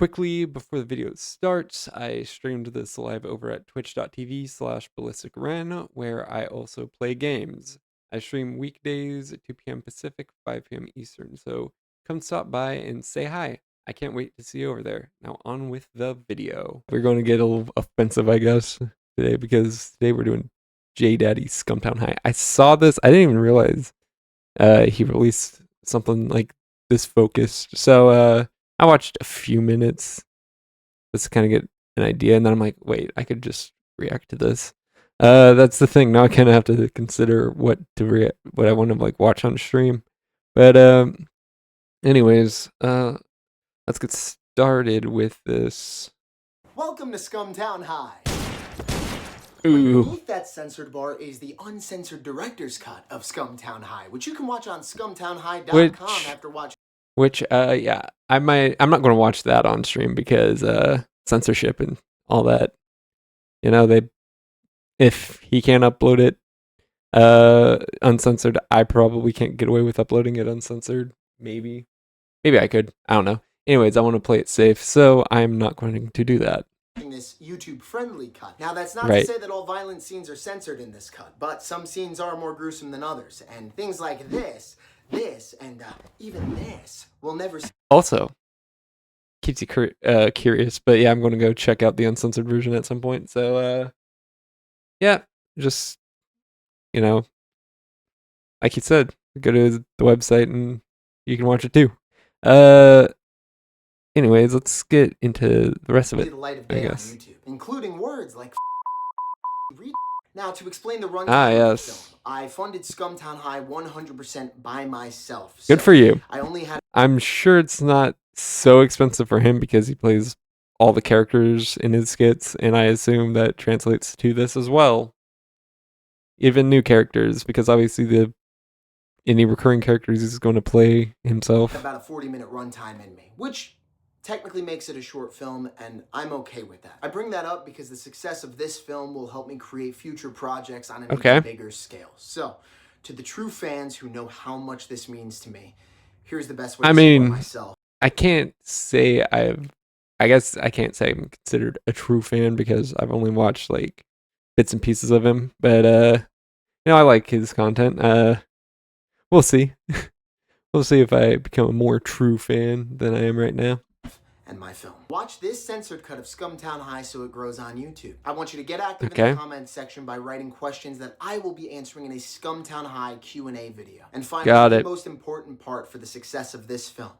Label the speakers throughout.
Speaker 1: quickly before the video starts, I streamed this live over at twitch.tv/ballisticren, where I also play games. I stream weekdays at 2 p.m. Pacific, 5 p.m. Eastern, so come stop by and say hi. I can't wait to see you over there. Now on with the video. We're going to get a little offensive, I guess, today, because today we're doing Jaydaddy Scumtown High. I saw this, I didn't even realize he released something like this focused. So I watched a few minutes just to kind of get an idea, and then I'm like, wait, I could just react to this. That's the thing. Now I kind of have to consider what I want to like watch on stream. But anyways, let's get started with this.
Speaker 2: Welcome to Scumtown High.
Speaker 1: Ooh.
Speaker 2: Underneath that censored bar is the uncensored director's cut of Scumtown High, which you can watch on scumtownhigh.com after watching.
Speaker 1: Yeah, I'm not going to watch that on stream because censorship and all that. You know, if he can't upload it uncensored, I probably can't get away with uploading it uncensored. Maybe I could. I don't know. Anyways, I want to play it safe, so I'm not going to do that.
Speaker 2: This YouTube-friendly cut. Now, that's not to say that all violent scenes are censored in this cut, but some scenes are more gruesome than others, and things like this, and even this will never.
Speaker 1: Also, keeps you curious, but yeah, I'm going to go check out the uncensored version at some point. So, yeah, just like you said, go to the website and you can watch it too. Anyways, let's get into the rest of it,
Speaker 2: The light of day
Speaker 1: I guess.
Speaker 2: on YouTube, including words like Now, to explain the runtime of the film, I funded Scumtown High 100% by myself.
Speaker 1: Good for you.
Speaker 2: I
Speaker 1: I'm sure it's not so expensive for him because he plays all the characters in his skits, and I assume that translates to this as well. Even new characters, because obviously any recurring characters he's going to play himself.
Speaker 2: About a 40-minute runtime in me, which technically makes it a short film, and I'm okay with that. I bring that up because the success of this film will help me create future projects on an even bigger scale. So, to the true fans who know how much this means to me, here's the best way to support myself.
Speaker 1: I can't say I guess I can't say I'm considered a true fan because I've only watched like bits and pieces of him, but I like his content. We'll see. We'll see if I become a more true fan than I am right now.
Speaker 2: And my film. Watch this censored cut of Scumtown High so it grows on YouTube. I want you to get active in the comment section by writing questions that I will be answering in a Scumtown High Q&A video. And finally, the most important part for the success of this film.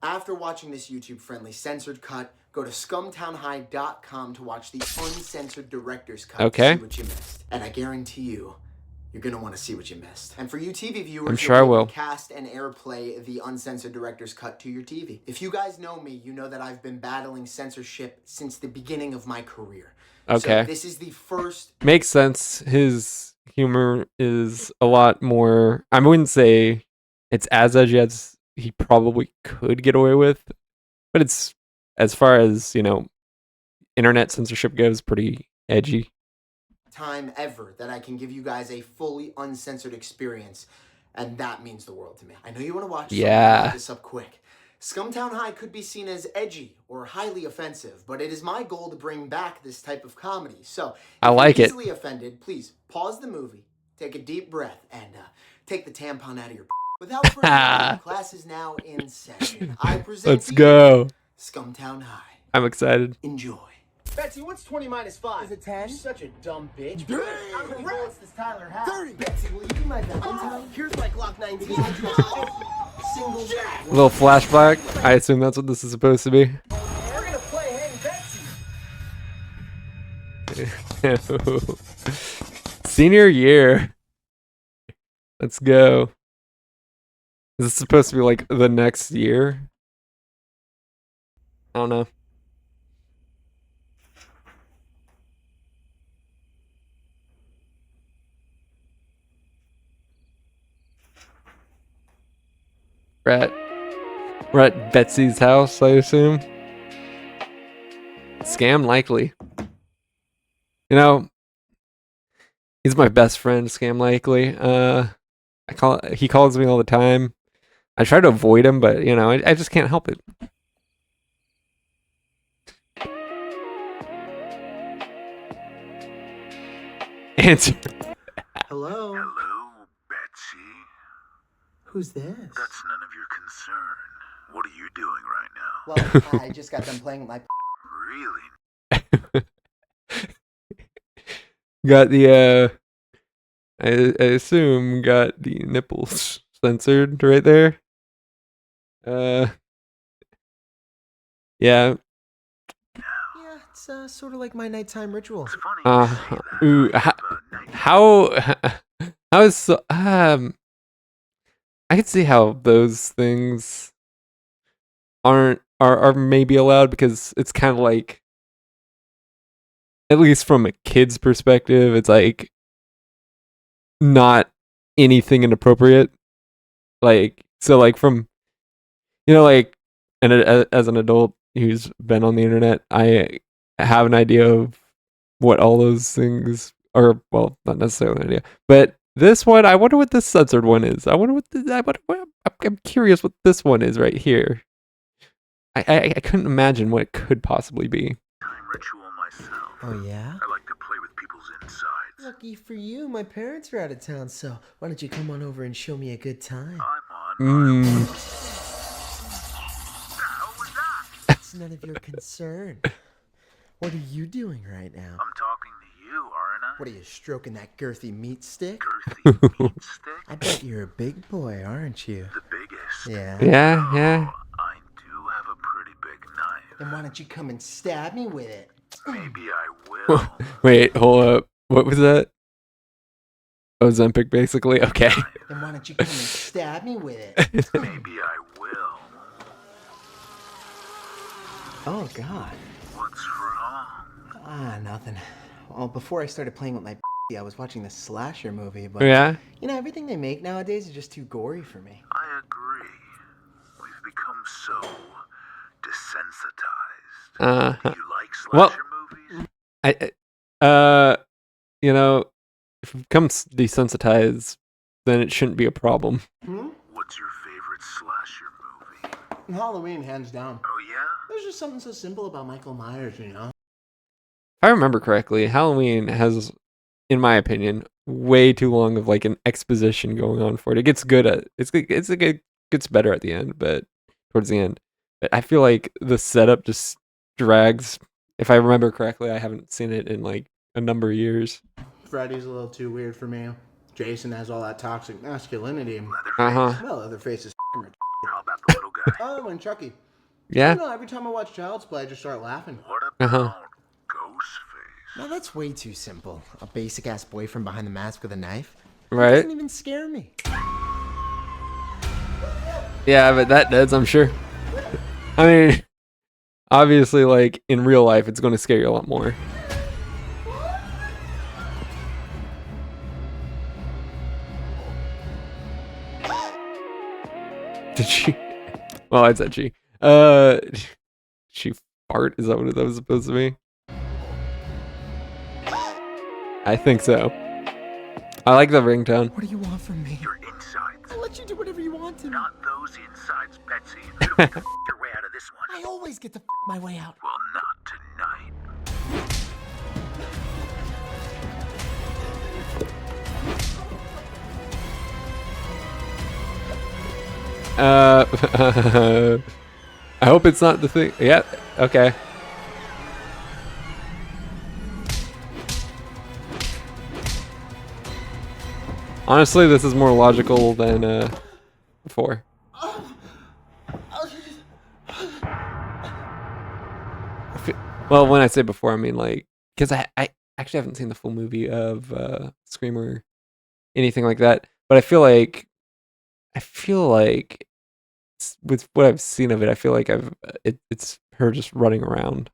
Speaker 2: After watching this YouTube-friendly censored cut, go to scumtownhigh.com to watch the uncensored director's cut to see what you missed. And I guarantee you, you're going to want to see what you missed. And for you TV viewers,
Speaker 1: I'm sure I will.
Speaker 2: Cast and airplay the uncensored director's cut to your TV. If you guys know me, you know that I've been battling censorship since the beginning of my career.
Speaker 1: Okay.
Speaker 2: So this is the first.
Speaker 1: Makes sense. His humor is a lot more. I wouldn't say it's as edgy as he probably could get away with, but it's, as far as internet censorship goes, pretty edgy.
Speaker 2: Time ever that I can give you guys a fully uncensored experience, and that means the world to me. I know you want to watch, so I'll wrap this up quick. Scumtown High could be seen as edgy or highly offensive, but it is my goal to bring back this type of comedy. So if you're easily offended, please pause the movie, take a deep breath, and take the tampon out of your. Without further ado, class is now in session. I present to you Scumtown High.
Speaker 1: I'm excited.
Speaker 2: Enjoy. Betsy, what's 20 minus 5? Is it 10? You're such a dumb bitch. Damn! How many bullets does Tyler have? 30! Betsy, will you be my Valentine? Here's my Glock 19. Single jack.
Speaker 1: A little flashback. I assume that's what this is supposed to be.
Speaker 2: We're gonna play Hang Betsy.
Speaker 1: Senior year. Let's go. Is this supposed to be like the next year? I don't know. We're at Betsy's house, I assume. Scam likely. He's my best friend, Scam likely. He calls me all the time. I try to avoid him, but I just can't help it. answer.
Speaker 2: Hello?
Speaker 3: Hello, Betsy.
Speaker 2: Who's this?
Speaker 3: That's none of your concern. What are you doing right now?
Speaker 2: Well, I just got done playing with my...
Speaker 3: Really?
Speaker 1: Got the I assume got the nipples censored right there. Yeah.
Speaker 2: Yeah, it's sort of like my nighttime ritual.
Speaker 3: It's funny you say that.
Speaker 1: Ooh,
Speaker 3: I have a night-
Speaker 1: how is so, I could see how those things are maybe allowed because it's kind of like, at least from a kid's perspective, it's like not anything inappropriate. Like, so like from, like, and as an adult who's been on the internet, I have an idea of what all those things are. Well, not necessarily an idea, but this one, I wonder what this censored one is. I wonder I'm curious what this one is right here. I couldn't imagine what it could possibly be.
Speaker 3: Time ritual myself.
Speaker 2: Oh, yeah?
Speaker 3: I like to play with people's insides.
Speaker 2: Lucky for you, my parents are out of town, so why don't you come on over and show me a good time?
Speaker 3: I'm on.
Speaker 1: Mm.
Speaker 3: What the hell was that?
Speaker 2: It's none of your concern. What are you doing right now?
Speaker 3: I'm talking to you, aren't I?
Speaker 2: What are you, stroking that girthy meat stick?
Speaker 3: Girthy meat stick?
Speaker 2: I bet you're a big boy, aren't you?
Speaker 3: The biggest.
Speaker 2: Yeah.
Speaker 1: Yeah.
Speaker 3: I do have a pretty big knife.
Speaker 2: Then why don't you come and stab me with it?
Speaker 3: Maybe I will.
Speaker 1: Wait, hold up. What was that? Ozempic, basically. Okay.
Speaker 2: Then why don't you come and stab me with it?
Speaker 3: Maybe I will.
Speaker 2: Oh, God.
Speaker 3: What's wrong?
Speaker 2: Nothing. Well, before I started playing with my I was watching this slasher movie, but...
Speaker 1: Yeah.
Speaker 2: Everything they make nowadays is just too gory for me.
Speaker 3: I agree. We've become so desensitized. Do you like
Speaker 1: Well,
Speaker 3: slasher movies?
Speaker 1: if it becomes desensitized, then it shouldn't be a problem.
Speaker 3: What's your favorite slasher movie?
Speaker 2: Halloween, hands down.
Speaker 3: Oh, yeah?
Speaker 2: There's just something so simple about Michael Myers,
Speaker 1: If I remember correctly, Halloween has, in my opinion, way too long of like an exposition going on for it. It gets gets better at the end, but towards the end. But I feel like the setup just drags. If I remember correctly, I haven't seen it in like a number of years.
Speaker 2: Freddy's a little too weird for me. Jason has all that toxic masculinity.
Speaker 3: Leatherface?
Speaker 2: Well, Leatherface is
Speaker 3: How about the little guy?
Speaker 2: Oh, and Chucky.
Speaker 1: Yeah.
Speaker 2: Every time I watch Child's Play, I just start laughing.
Speaker 3: What about Ghostface?
Speaker 2: Now that's way too simple. A basic-ass boyfriend behind the mask with a knife?
Speaker 1: Right.
Speaker 2: It doesn't even scare me.
Speaker 1: Yeah, but that does, I'm sure. I mean, obviously, like in real life, it's going to scare you a lot more. Did she? Well, I said she. She fart? Is that what that was supposed to be? I think so. I like the ringtone.
Speaker 2: What do you want from me?
Speaker 3: Your insides.
Speaker 2: I'll let you do whatever you want to me.
Speaker 3: Not those insides, Betsy. You don't get to your way out of this one.
Speaker 2: I always get to my way out.
Speaker 3: Well, not tonight.
Speaker 1: I hope it's not the thing. Yeah, okay. Honestly, this is more logical than before. Well, when I say before, I mean like, because I actually haven't seen the full movie of Scream or anything like that, but I feel like with what I've seen of it, I feel like it's her just running around.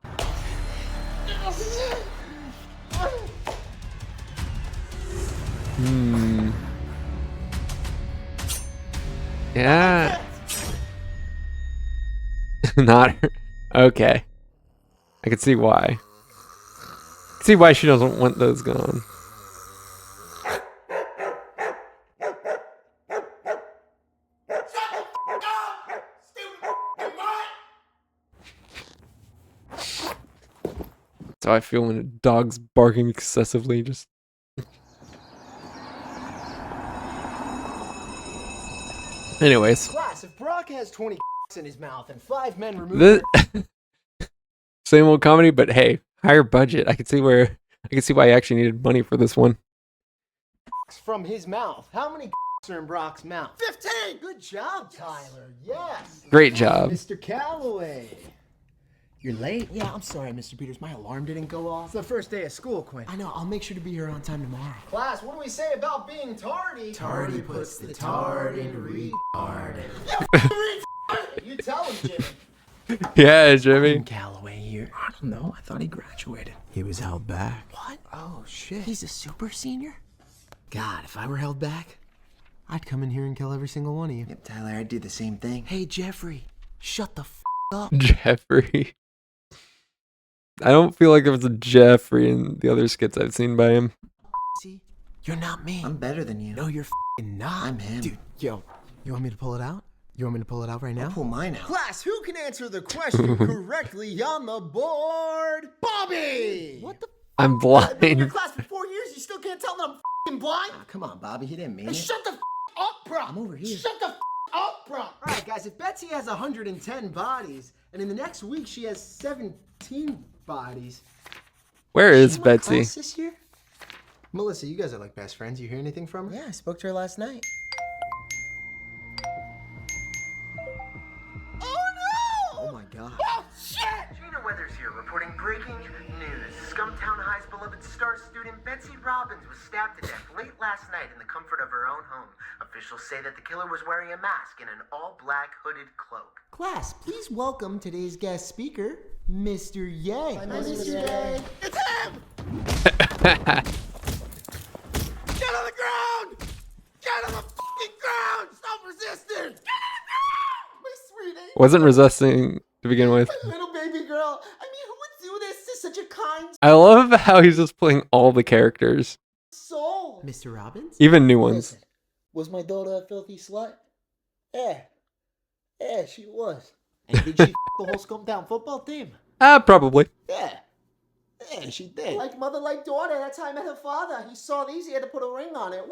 Speaker 1: Yeah. Not her. Okay. I can see why. I can see why she doesn't want those gone. That's how I feel when a dog's barking excessively. Just Anyways,
Speaker 2: Class, if Brock has 20 in his mouth and 5 men remove
Speaker 1: the same old comedy, but hey, higher budget. I can see why he actually needed money for this one.
Speaker 2: from his mouth. How many are in Brock's mouth? 15! Good job, Tyler. Yes.
Speaker 1: Great job.
Speaker 2: Mr. Calloway. You're late? Yeah, I'm sorry, Mr. Peters. My alarm didn't go off. It's the first day of school, Quinn. I know. I'll make sure to be here on time tomorrow. Class, what do we say about being tardy? Tardy puts the tard in retard. You tell him, Jimmy.
Speaker 1: Yeah, Jimmy.
Speaker 2: Calloway here. I don't know. I thought he graduated. He was held back. What? Oh, shit. He's a super senior? God, if I were held back, I'd come in here and kill every single one of you. Yep, Tyler, I'd do the same thing. Hey, Jeffrey, shut the up.
Speaker 1: Jeffrey. I don't feel like there was a Jeffrey in the other skits I've seen by him.
Speaker 2: See, you're not me. I'm better than you. No, you're not. I'm him. Dude, yo, you want me to pull it out? You want me to pull it out right now? I'll pull mine out. Class, who can answer the question correctly on the board? Bobby! What the
Speaker 1: I'm blind.
Speaker 2: I've been in your class for 4 years. You still can't tell that I'm f***ing blind? Oh, come on, Bobby. He didn't mean it. Shut the f*** up, bro. I'm over here. Shut the f*** up, bro. All right, guys. If Betsy has 110 bodies, and in the next week she has 17 bodies.
Speaker 1: Where is
Speaker 2: she in my
Speaker 1: Betsy?
Speaker 2: class this year? Melissa, you guys are like best friends. You hear anything from her? Yeah, I spoke to her last night. Oh my god. Oh shit!
Speaker 4: Gina Weathers here, reporting breaking news. Scumtown High's beloved star student Betsy Robbins was stabbed to death late last night in the comfort of her own home. Officials say that the killer was wearing a mask and an all-black hooded cloak.
Speaker 2: Class, please welcome today's guest speaker, Mr. Yang. Hi, Mr. Yang. It's him! Get on the ground! Get on the fucking ground! Stop resisting! Get on the ground! My sweetie.
Speaker 1: Wasn't resisting to begin with.
Speaker 2: Little baby girl. I mean, who would do this to such a kind
Speaker 1: I love how he's just playing all the characters,
Speaker 2: soul? Mr. Robbins?
Speaker 1: even new ones.
Speaker 2: Listen, was my daughter a filthy slut? Yeah. Yeah, she was. And did she the whole Scumtown football team?
Speaker 1: Probably.
Speaker 2: Yeah. Yeah, she did. Like mother, like daughter. That's how I met her father. He saw these, he had to put a ring on it. Woo!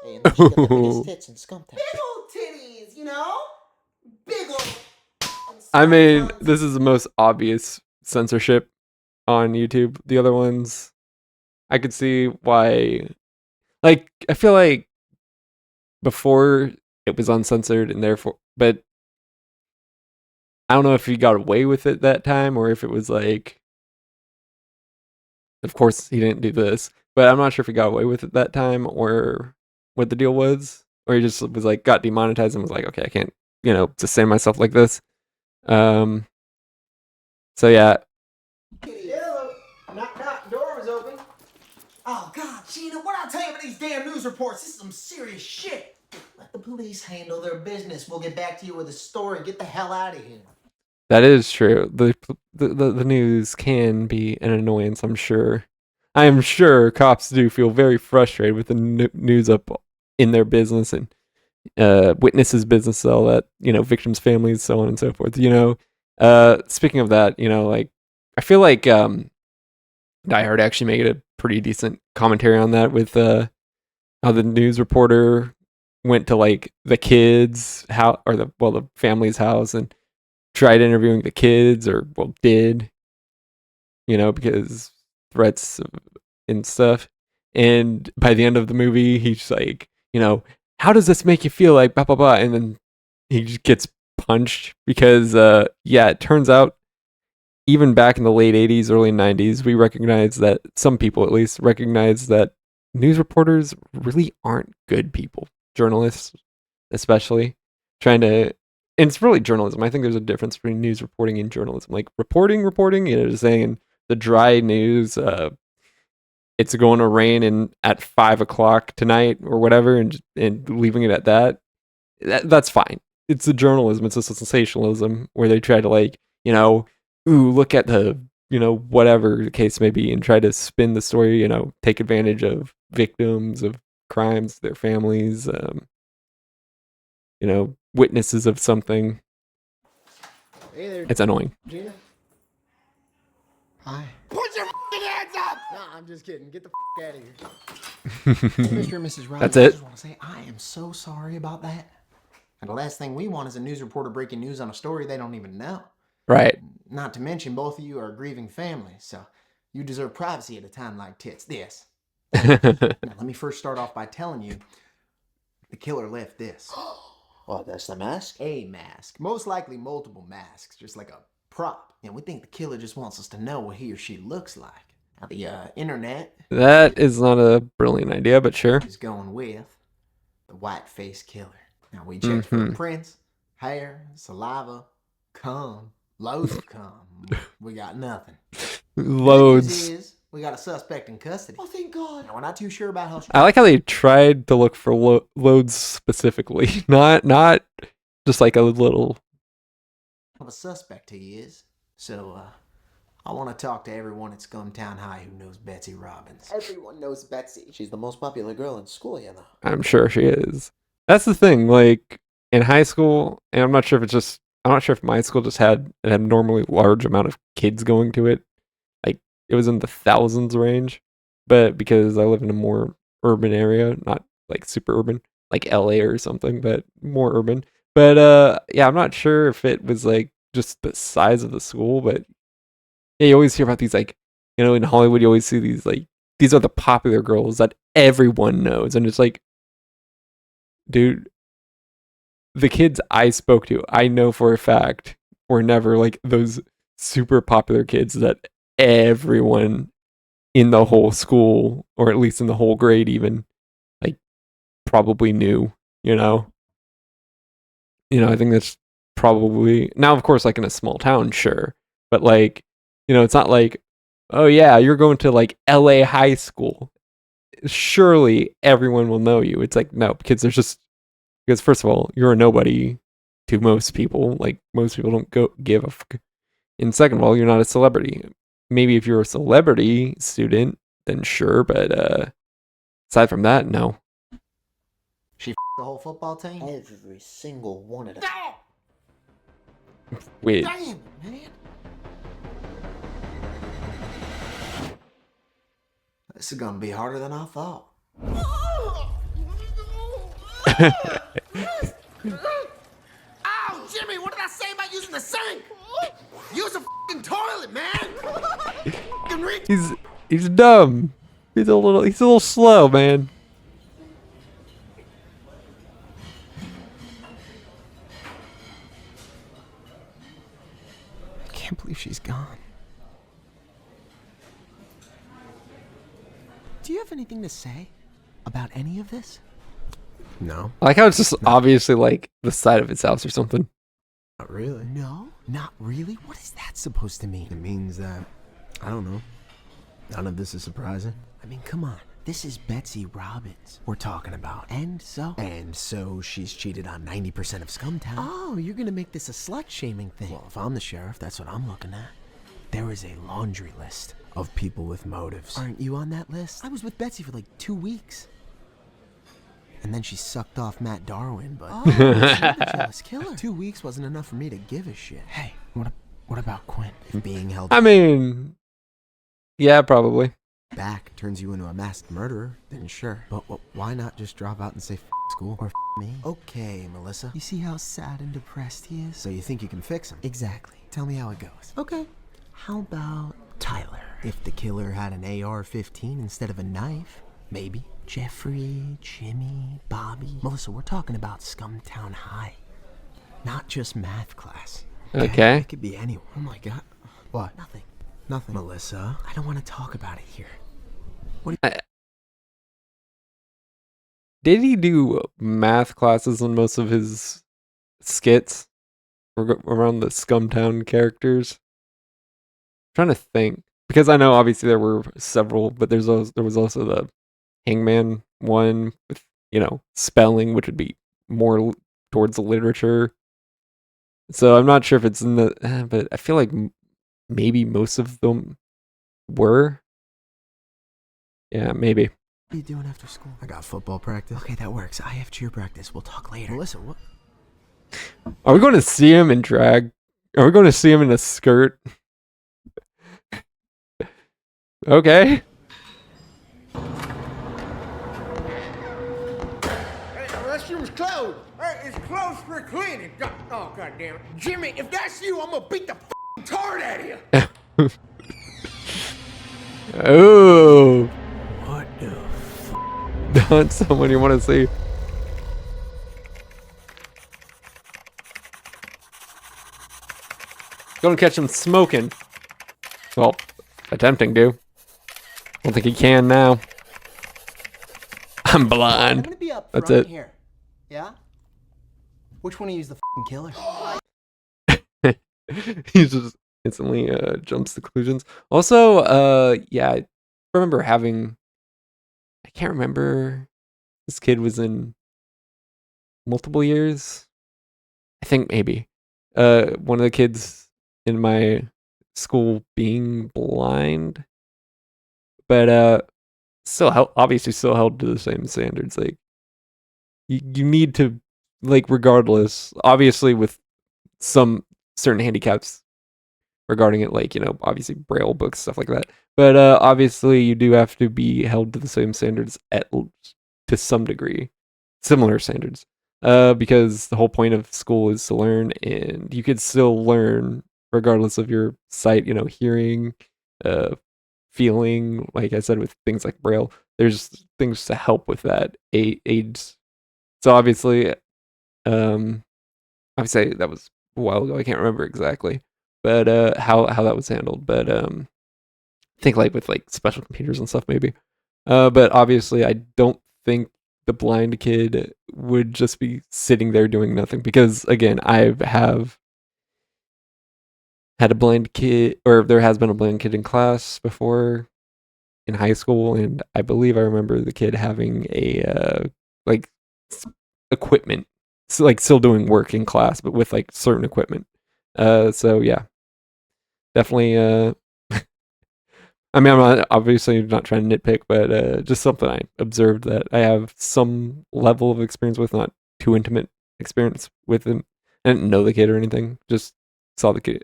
Speaker 2: Hey, and then she got the biggest tits in Scumtown. Big old titties, you know? Big old...
Speaker 1: I mean, this is the most obvious censorship on YouTube. The other ones, I could see why. Like, I feel like before it was uncensored and therefore, but I don't know if he got away with it that time or if it was like, of course he didn't do this, but I'm not sure if he got away with it that time or what the deal was, or he just was like, got demonetized and was like, okay, I can't, sustain myself like this. So yeah.
Speaker 2: Hello. Knock, knock. Door was open. Oh, God, Gina, what I tell you about these damn news reports? This is some serious shit. Let the police handle their business. We'll get back to you with a story. Get the hell out of here.
Speaker 1: That is true. The news can be an annoyance, I'm sure. I am sure cops do feel very frustrated with the news up in their business and witnesses' business, all that, victims' families, so on and so forth. Speaking of that, like, I feel like Die Hard actually made a pretty decent commentary on that with how the news reporter went to like the kids' house or the family's house and tried interviewing the kids, or did, because threats and stuff. And by the end of the movie, he's like, how does this make you feel, like blah blah blah, and then he just gets punched because it turns out even back in the late 80s, early 90s, we recognize that, some people at least recognize that news reporters really aren't good people. Journalists, especially, and it's really journalism. I think there's a difference between news reporting and journalism. Like reporting, just saying the dry news, it's going to rain at 5:00 tonight or whatever, and leaving it at that. That's fine. It's a journalism. It's a sensationalism where they try to, like, ooh, look at the, whatever the case may be, and try to spin the story, take advantage of victims of crimes, their families, witnesses of something.
Speaker 2: Hey there.
Speaker 1: It's annoying.
Speaker 2: Gina? Hi. Put your hands up! Nah, I'm just kidding. Get the out of here. Hey, Mr. and Mrs. Robbins,
Speaker 1: That's it.
Speaker 2: I just want to say I am so sorry about that. And the last thing we want is a news reporter breaking news on a story they don't even know.
Speaker 1: Right.
Speaker 2: Not to mention, both of you are a grieving family, so you deserve privacy at a time like this. Now, let me first start off by telling you, the killer left this.
Speaker 5: Oh, that's the mask?
Speaker 2: A mask. Most likely multiple masks, just like a prop. And we think the killer just wants us to know what he or she looks like. Now, the internet
Speaker 1: That is not a brilliant idea, but sure.
Speaker 2: is going with the white-faced killer. Now, we checked for prints, hair, saliva, cum, loads of cum. We got nothing.
Speaker 1: Loads.
Speaker 2: Good news is, we got a suspect in custody. Oh, thank God. Now, we're not too sure about how
Speaker 1: I like how they tried to look for loads specifically, not just like a little.
Speaker 2: of a suspect he is. So, I want to talk to everyone at Scumtown High who knows Betsy Robbins.
Speaker 5: Everyone knows Betsy. She's the most popular girl in school, you know.
Speaker 1: I'm sure she is. That's the thing. Like in high school, and I'm not sure if my school just had an abnormally large amount of kids going to it. Like it was in the thousands range, but because I live in a more urban area, not like super urban, like LA or something, but more urban. But yeah, I'm not sure if it was like just the size of the school, but yeah, you always hear about these like, in Hollywood you always see these like these are the popular girls that everyone knows, and it's like, dude, the kids I spoke to, I know for a fact, were never like those super popular kids that everyone in the whole school, or at least in the whole grade even, like probably knew, I think that's probably, now of course like in a small town, sure, but like, it's not like, oh yeah, you're going to like LA high school, surely everyone will know you. It's like, no, because because first of all, you're a nobody to most people. Like most people don't give a fuck. And second of all, you're not a celebrity. Maybe if you're a celebrity student, then sure, but aside from that, no.
Speaker 2: She the whole football team?
Speaker 5: Every single one of them.
Speaker 1: Wait.
Speaker 2: Damn, man. This is gonna be harder than I thought. Ow, Jimmy, what did I say about using the sink? Use a f***ing toilet, man.
Speaker 1: He's dumb. He's a little slow, man.
Speaker 2: I can't believe she's gone. Do you have anything to say about any of this? No.
Speaker 1: I like how it's just obviously like the side of his house or something.
Speaker 2: Not really. No? Not really? What is that supposed to mean? It means that, I don't know. None of this is surprising. I mean, come on. This is Betsy Robbins we're talking about. And so? And so she's cheated on 90% of Scumtown. Oh, you're gonna make this a slut-shaming thing. Well, if I'm the sheriff, that's what I'm looking at. There is a laundry list of people with motives. Aren't you on that list? I was with Betsy for like 2 weeks. And then she sucked off Matt Darwin, but oh, you're the jealous killer. 2 weeks wasn't enough for me to give a shit. Hey, what about Quinn? If being held
Speaker 1: I mean, yeah, probably.
Speaker 2: back turns you into a masked murderer, then sure. But why not just drop out and say f school or f me? Okay, Melissa. You see how sad and depressed he is? So you think you can fix him? Exactly. Tell me how it goes. Okay. How about Tyler? If the killer had an AR-15 instead of a knife, maybe. Jeffrey, Jimmy, Bobby. Melissa, we're talking about Scumtown High. Not just math class.
Speaker 1: Okay.
Speaker 2: It could be anyone. Oh my God. What? Nothing. Nothing. Melissa, I don't want to talk about it here.
Speaker 1: Did he do math classes in most of his skits around the Scumtown characters? I'm trying to think, because I know obviously there were several, but there was also the Hangman one with spelling, which would be more towards the literature. So I'm not sure if it's in the, but I feel like maybe most of them were. Yeah, maybe.
Speaker 2: What are you doing after school? I got football practice. Okay, that works. I have cheer practice. We'll talk later. Melissa, what?
Speaker 1: Are we going to see him in drag? Are we going to see him in a skirt? Okay.
Speaker 2: Hey, the restroom's closed. Hey,
Speaker 6: is closed for cleaning. Oh, goddamn it. Jimmy, if that's you, I'm gonna beat the f***ing tar out of you.
Speaker 1: Oh,
Speaker 6: What the
Speaker 1: not someone you want to see. Gonna catch him smoking. Well, attempting to. Don't think he can now. I'm
Speaker 2: I'm
Speaker 1: blind.
Speaker 2: gonna be up
Speaker 1: That's
Speaker 2: front
Speaker 1: it.
Speaker 2: here. Yeah? Which one of you is the f***ing killer?
Speaker 1: He just instantly jumps to conclusions. Also, yeah, I remember having. I can't remember. This kid was in multiple years. I think maybe. One of the kids in my school being blind, but still obviously still held to the same standards. Like you need to, like, regardless, obviously with some certain handicaps regarding it, like, obviously braille books, stuff like that, but obviously you do have to be held to the same standards to some degree, similar standards, because the whole point of school is to learn, and you could still learn regardless of your sight, hearing, uh feeling. Like I said, with things like braille, there's things to help with that aids. So obviously that was a while ago. I can't remember exactly, but how that was handled. But I think like with like special computers and stuff maybe. But obviously I don't think the blind kid would just be sitting there doing nothing, because again, I have had a blind kid, or there has been a blind kid in class before in high school, and I believe I remember the kid having a like equipment, so like still doing work in class, but with like certain equipment. So yeah, definitely. I mean, I'm not, obviously not trying to nitpick, but just something I observed that I have some level of experience with, not too intimate experience with him. I didn't know the kid or anything, just saw the kid,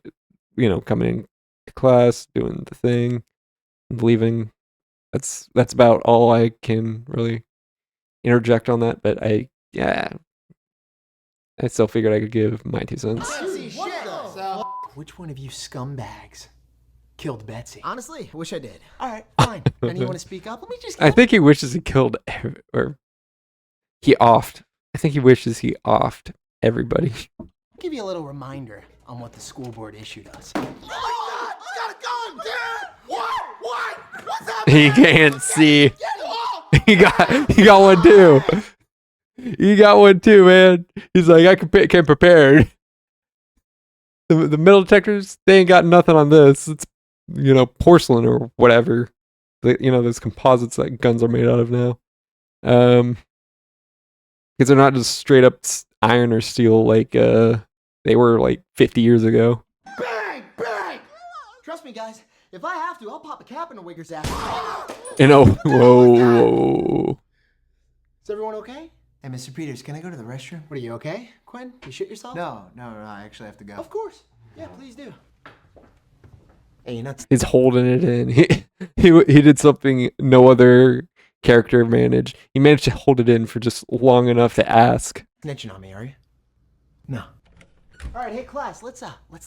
Speaker 1: coming in class, doing the thing, leaving. That's about all I can really interject on that. But I still figured I could give my 2 cents.
Speaker 2: Which one of you scumbags killed Betsy?
Speaker 7: Honestly, I wish I did.
Speaker 2: All right, fine. And you want to speak up? Let me just.
Speaker 1: I think he wishes he killed, or he offed. I think he wishes he offed everybody.
Speaker 2: I'll give you a little reminder on what the school board issued us.
Speaker 6: Oh, got a gun, dude! What? What's happening?
Speaker 1: He can't see. He got one too. He got one too, man. He's like, I came prepared. The metal detectors, they ain't got nothing on this. It's porcelain or whatever. Those composites that guns are made out of now. Because they're not just straight up iron or steel like they were like 50 years ago.
Speaker 2: Bang! Bang! Trust me, guys. If I have to, I'll pop a cap in a wigger's ass.
Speaker 1: Whoa.
Speaker 2: Is everyone okay? Hey, Mr. Peters, can I go to the restroom? What, are you okay? Quinn, you shit yourself?
Speaker 7: No, I actually have to go.
Speaker 2: Of course. Yeah, please do. Hey, you're not
Speaker 1: He's holding it in. He did something no other character managed. He managed to hold it in for just long enough to ask.
Speaker 2: snitching on me, are you? No. All right, hey class, let's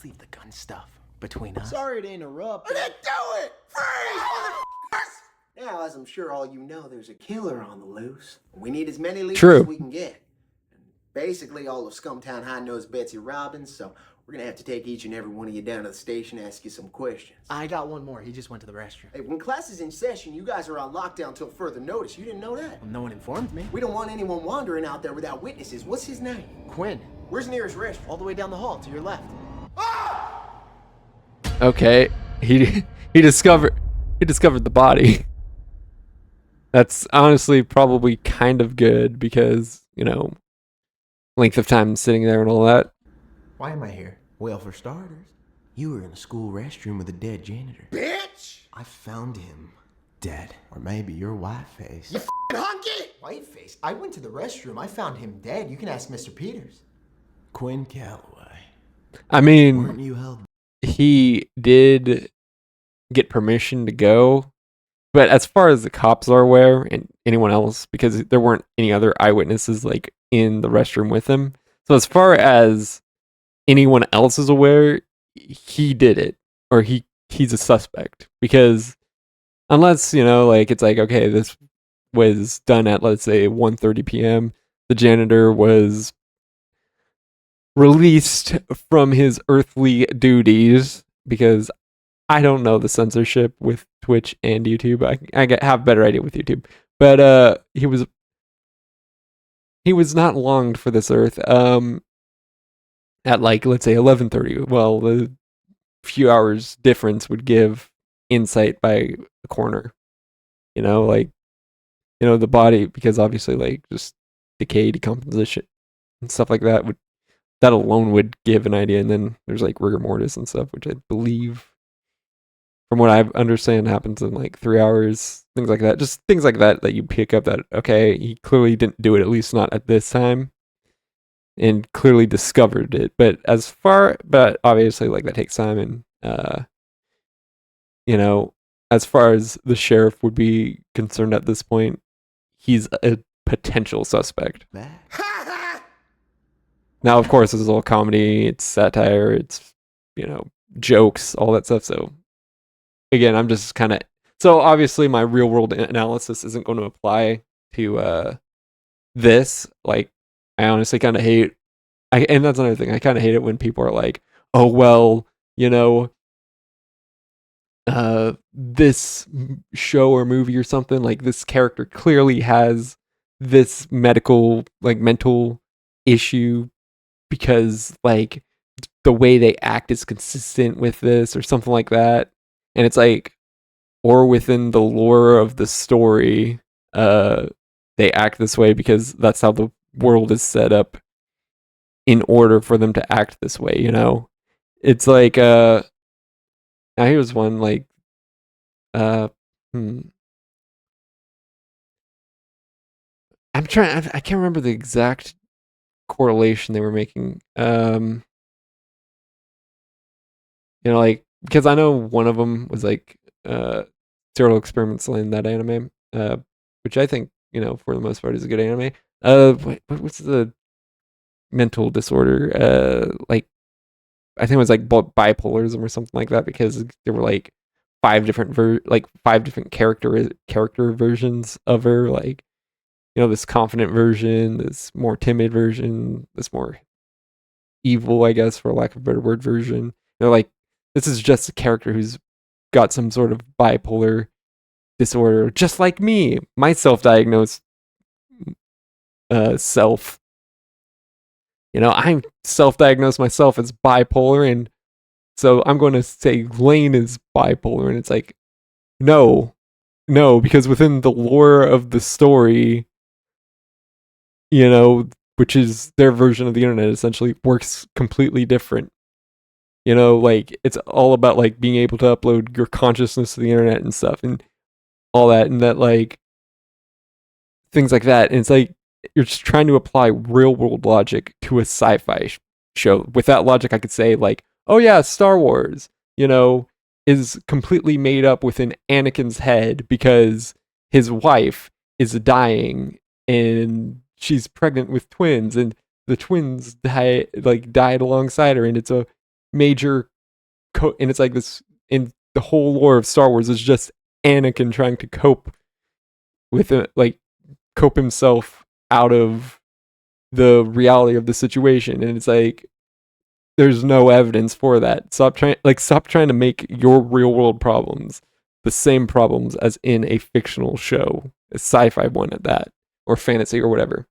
Speaker 2: leave the gun stuff between us.
Speaker 5: Sorry to interrupt.
Speaker 6: Then do it! Freeze, motherfuckers!
Speaker 2: Now, as I'm sure all you know, there's a killer on the loose. We need as many leads
Speaker 1: True.
Speaker 2: as we can get. And basically, all of Scumtown High knows Betsy Robbins, so we're gonna have to take each and every one of you down to the station and ask you some questions.
Speaker 7: I got one more. He just went to the restroom.
Speaker 2: Hey, when class is in session, you guys are on lockdown till further notice. You didn't know that?
Speaker 7: Well, no one informed me.
Speaker 2: We don't want anyone wandering out there without witnesses. What's his name?
Speaker 7: Quinn,
Speaker 2: Where's the nearest restroom?
Speaker 7: all the way down the hall to your left.
Speaker 1: Okay, he discovered the body. That's honestly probably kind of good because length of time sitting there and all that.
Speaker 8: Why am I here? Well, for starters, you were in a school restroom with a dead janitor.
Speaker 6: Bitch!
Speaker 8: I found him dead. Or maybe you're white-faced.
Speaker 6: You hunky!
Speaker 2: Whiteface. I went to the restroom. I found him dead. You can ask Mr. Peters.
Speaker 8: Quinn Calloway.
Speaker 1: I mean,
Speaker 8: Weren't you held?
Speaker 1: he did get permission to go, but as far as the cops are aware and anyone else, because there weren't any other eyewitnesses like in the restroom with him, So as far as anyone else is aware, he did it, or he's a suspect, because unless, like, it's like, okay, this was done at, let's say, 1:30 p.m. The janitor was released from his earthly duties, because I don't know the censorship with Twitch and YouTube. I have a better idea with YouTube, but he was not longed for this earth. At, like, let's say 11:30. Well, the few hours difference would give insight by the coroner. Like, the body, because obviously, like, just decay, decomposition, and stuff like that alone would give an idea. And then there's like rigor mortis and stuff, which I believe, from what I understand, happens in like 3 hours. Things like that, just things like that you pick up that, okay, he clearly didn't do it, at least not at this time, and clearly discovered it. But obviously, like, that takes time, and as far as the sheriff would be concerned at this point, he's a potential suspect. Now, of course, this is all comedy, it's satire, it's, jokes, all that stuff. So, again, I'm just kind of... So, obviously, my real-world analysis isn't going to apply to this. Like, I honestly kind of hate... and that's another thing. I kind of hate it when people are like, oh, well, this show or movie or something, like, this character clearly has this medical, like, mental issue, because, like, the way they act is consistent with this or something like that. And it's like, or within the lore of the story, they act this way because that's how the world is set up in order for them to act this way. It's like, now here's one, like, I'm trying, I can't remember the exact correlation they were making. Like, because I know one of them was like Serial Experiments in that anime, which I think, for the most part, is a good anime. What's the mental disorder? Like, I think it was like bipolarism or something like that, because there were like five different character versions of her. Like, this confident version, this more timid version, this more evil, I guess, for lack of a better word, version. They're like, this is just a character who's got some sort of bipolar disorder, just like me, my self-diagnosed self. I self-diagnosed myself as bipolar, and so I'm going to say Lane is bipolar, and it's like, no, because within the lore of the story, which is their version of the internet, essentially works completely different. Like, it's all about, like, being able to upload your consciousness to the internet and stuff, and all that, and that, like, things like that. And it's like, you're just trying to apply real world logic to a sci-fi show. With that logic, I could say, like, oh yeah, Star Wars, is completely made up within Anakin's head, because his wife is dying and she's pregnant with twins, and the twins died alongside her, and it's a major and it's like this, in the whole lore of Star Wars is just Anakin trying to cope with it, like, cope himself out of the reality of the situation. And it's like, there's no evidence for that. Stop trying to make your real world problems the same problems as in a fictional show, a sci-fi one at that, or fantasy or whatever.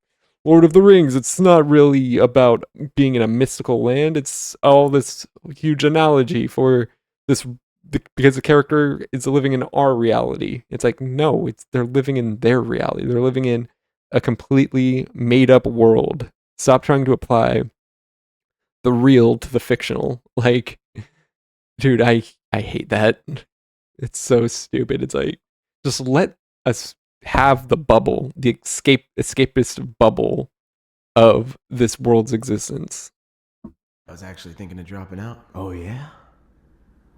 Speaker 1: Lord of the Rings, it's not really about being in a mystical land. It's all this huge analogy for this, because the character is living in our reality. It's like, no, they're living in their reality. They're living in a completely made up world. Stop trying to apply the real to the fictional. Like, dude, I hate that. It's so stupid. It's like, just let us have the bubble, the escapist bubble of this world's existence.
Speaker 8: I was actually thinking of dropping out. Oh yeah?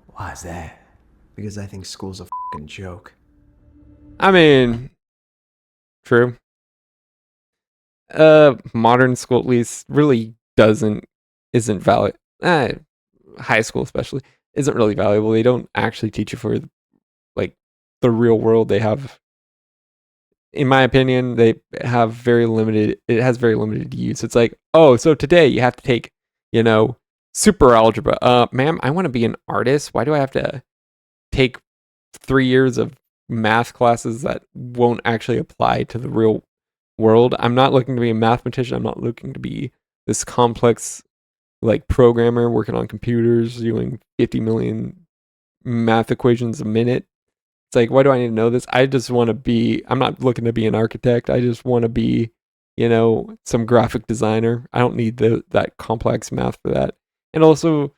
Speaker 8: Why is that?
Speaker 7: Because I think school's a fucking joke.
Speaker 1: I mean, true. Modern school at least really isn't valid. High school especially isn't really valuable. They don't actually teach you for like the real world. They have, in my opinion, they have very limited. It has very limited use. It's like, oh, so today you have to take, super algebra. Ma'am, I want to be an artist. Why do I have to take 3 years of math classes that won't actually apply to the real world? I'm not looking to be a mathematician. I'm not looking to be this complex like programmer working on computers doing 50 million math equations a minute. It's like, why do I need to know this? I just want to be, I'm not looking to be an architect. I just want to be, some graphic designer. I don't need that complex math for that. And also,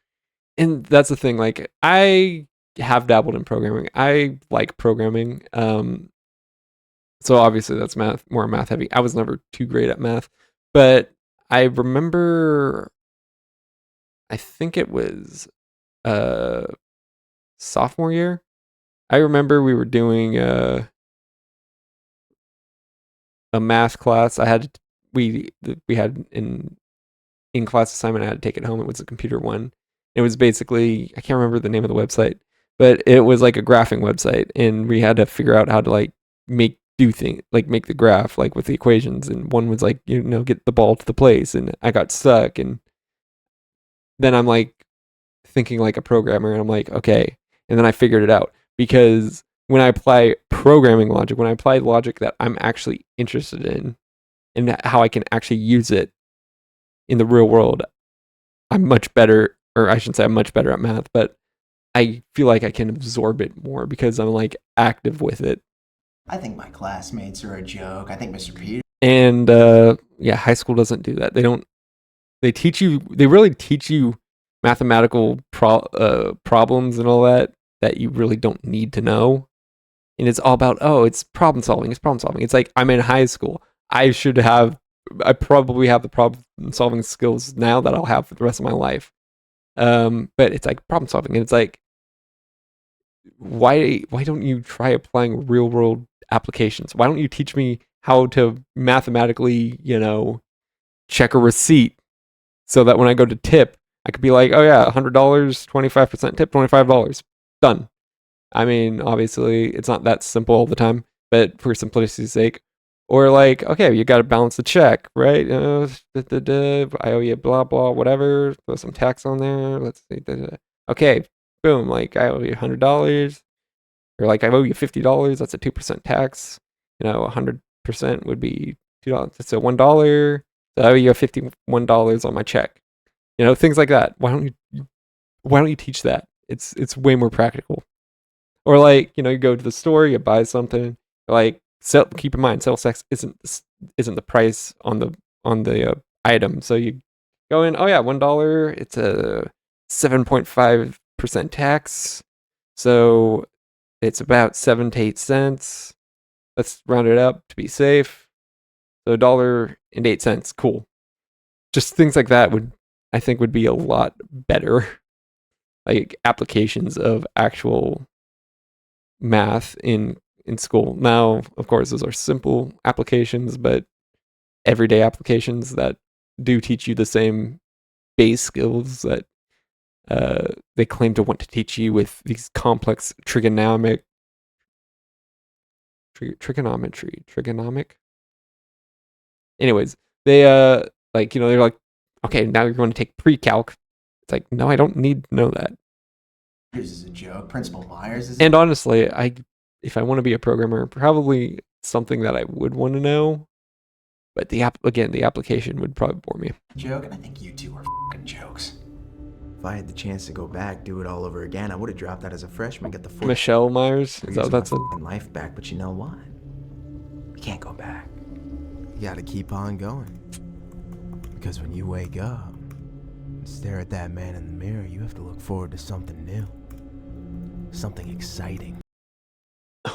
Speaker 1: and that's the thing, like, I have dabbled in programming. I like programming. So obviously that's more math heavy. I was never too great at math, but I remember, I think it was sophomore year. I remember we were doing a math class. We had an in-class assignment. I had to take it home. It was a computer one. It was basically, I can't remember the name of the website, but it was like a graphing website, and we had to figure out how to like make the graph like with the equations. And one was like, get the ball to the place, and I got stuck. And then I'm like thinking like a programmer, and I'm like, okay. And then I figured it out, because when I apply programming logic, when I apply logic that I'm actually interested in and how I can actually use it in the real world, I'm much better, or I shouldn't say I'm much better at math, but I feel like I can absorb it more because I'm like active with it.
Speaker 8: I think my classmates are a joke. I think Mr. Peter.
Speaker 1: And yeah, high school doesn't do that. They really teach you mathematical problems and all that you really don't need to know. And it's all about, it's problem solving. It's like, I'm in high school. I probably have the problem solving skills now that I'll have for the rest of my life. But it's like problem solving, and it's like, why don't you try applying real world applications? Why don't you teach me how to mathematically, check a receipt, so that when I go to tip, I could be like, oh yeah, $100, 25% tip, $25, done. I mean, obviously, it's not that simple all the time, but for simplicity's sake. Or like, okay, you got to balance the check, right? I owe you blah, blah, whatever. Throw some tax on there. Let's see. Okay, boom. Like, I owe you $100. Or like, I owe you $50. That's a 2% tax. 100% would be $2. So $1. So I owe you $51 on my check. Things like that. Why don't you teach that? It's way more practical. Or like, you go to the store, you buy something, like, keep in mind, sales tax isn't the price on the item. So you go in, oh yeah, $1, it's a 7.5% tax. So it's about 7 to 8 cents. Let's round it up to be safe. So $1.08. Cool. Just things like that I think would be a lot better. Like applications of actual math in school. Now, of course, those are simple applications, but everyday applications that do teach you the same base skills that they claim to want to teach you with these complex trigonometry. Anyways, they like, they're like, okay, now you're going to take pre-calc. It's like, no, I don't need to know that.
Speaker 8: This is a joke. Principal Myers is.
Speaker 1: And honestly, if I want to be a programmer, probably something that I would want to know, but the application would probably bore me.
Speaker 8: Joke, and I think you two are fucking jokes. If I had the chance to go back, do it all over again, I would have dropped out as a freshman, get the
Speaker 1: Michelle Myers, is that what that's
Speaker 8: my life back? But you know what? You can't go back. You gotta keep on going. Because when you wake up and stare at that man in the mirror, you have to look forward to something new, something exciting.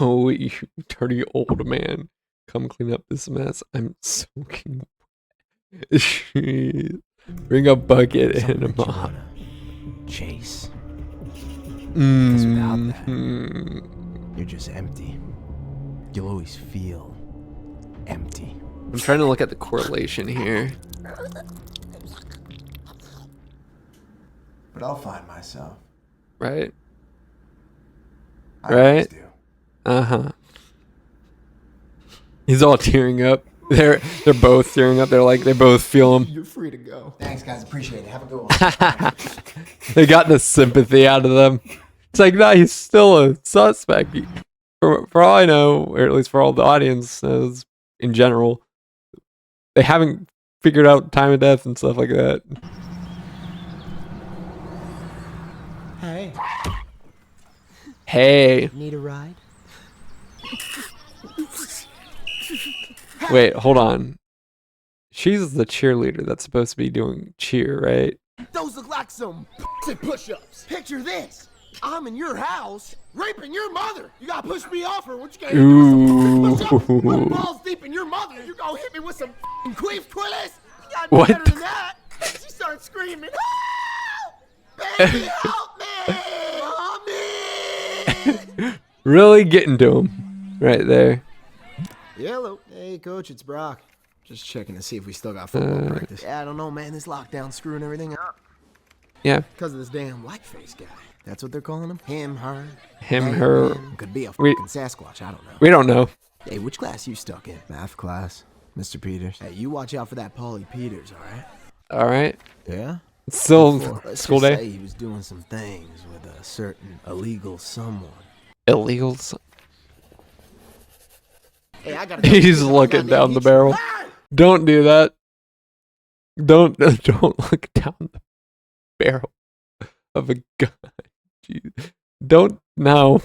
Speaker 1: Oh, you dirty old man, come clean up this mess. I'm soaking wet. Bring a bucket and a mop.
Speaker 8: Chase. Because without that, you're just empty. You'll always feel empty.
Speaker 1: I'm trying to look at the correlation here.
Speaker 8: but I'll find myself.
Speaker 1: Right?
Speaker 8: I always
Speaker 1: Right?
Speaker 8: do.
Speaker 1: Uh-huh. He's all tearing up. They're both tearing up. They both feel him.
Speaker 8: You're free to go.
Speaker 2: Thanks, guys. Appreciate it. Have a good one.
Speaker 1: They got the sympathy out of them. It's like, nah, he's still a suspect. For all I know, or at least for all the audience knows in general, they haven't figured out time of death and stuff like that.
Speaker 2: Hey,
Speaker 1: Hey,
Speaker 2: need a ride?
Speaker 1: wait, hold on. She's the cheerleader that's supposed to be doing cheer, right?
Speaker 6: Those look like some push-ups. Picture this. I'm in your house, raping your mother. You gotta push me off her. What you gonna do with some push-ups? I'm balls deep in your mother. You gonna hit me with some queef quillies? You gotta do
Speaker 1: What?
Speaker 6: better than that. She started screaming, help! Baby, help me! Mommy!
Speaker 1: Really getting to him right there.
Speaker 8: Hello. Hey, Coach, it's Brock. Just checking to see if we still got football practice. Yeah, I don't know, man. This lockdown's screwing everything up.
Speaker 1: Yeah.
Speaker 8: Because of this damn whiteface guy. That's what they're calling him? Him, her.
Speaker 1: Him,
Speaker 8: they,
Speaker 1: her.
Speaker 8: them. Could be a
Speaker 1: We-
Speaker 8: fucking Sasquatch. I don't know.
Speaker 1: We don't know.
Speaker 8: Hey, which class you stuck in? Math class. Mr. Peters. Hey, you watch out for that Paulie Peters, all right?
Speaker 1: All right.
Speaker 8: Yeah?
Speaker 1: It's still
Speaker 8: Let's
Speaker 1: school
Speaker 8: just
Speaker 1: day.
Speaker 8: say he was doing some things with a certain illegal someone.
Speaker 1: Illegals.
Speaker 8: Hey, I gotta
Speaker 1: He's looking down the barrel. Don't do that. Don't look down the barrel of a gun. Jeez. Don't no.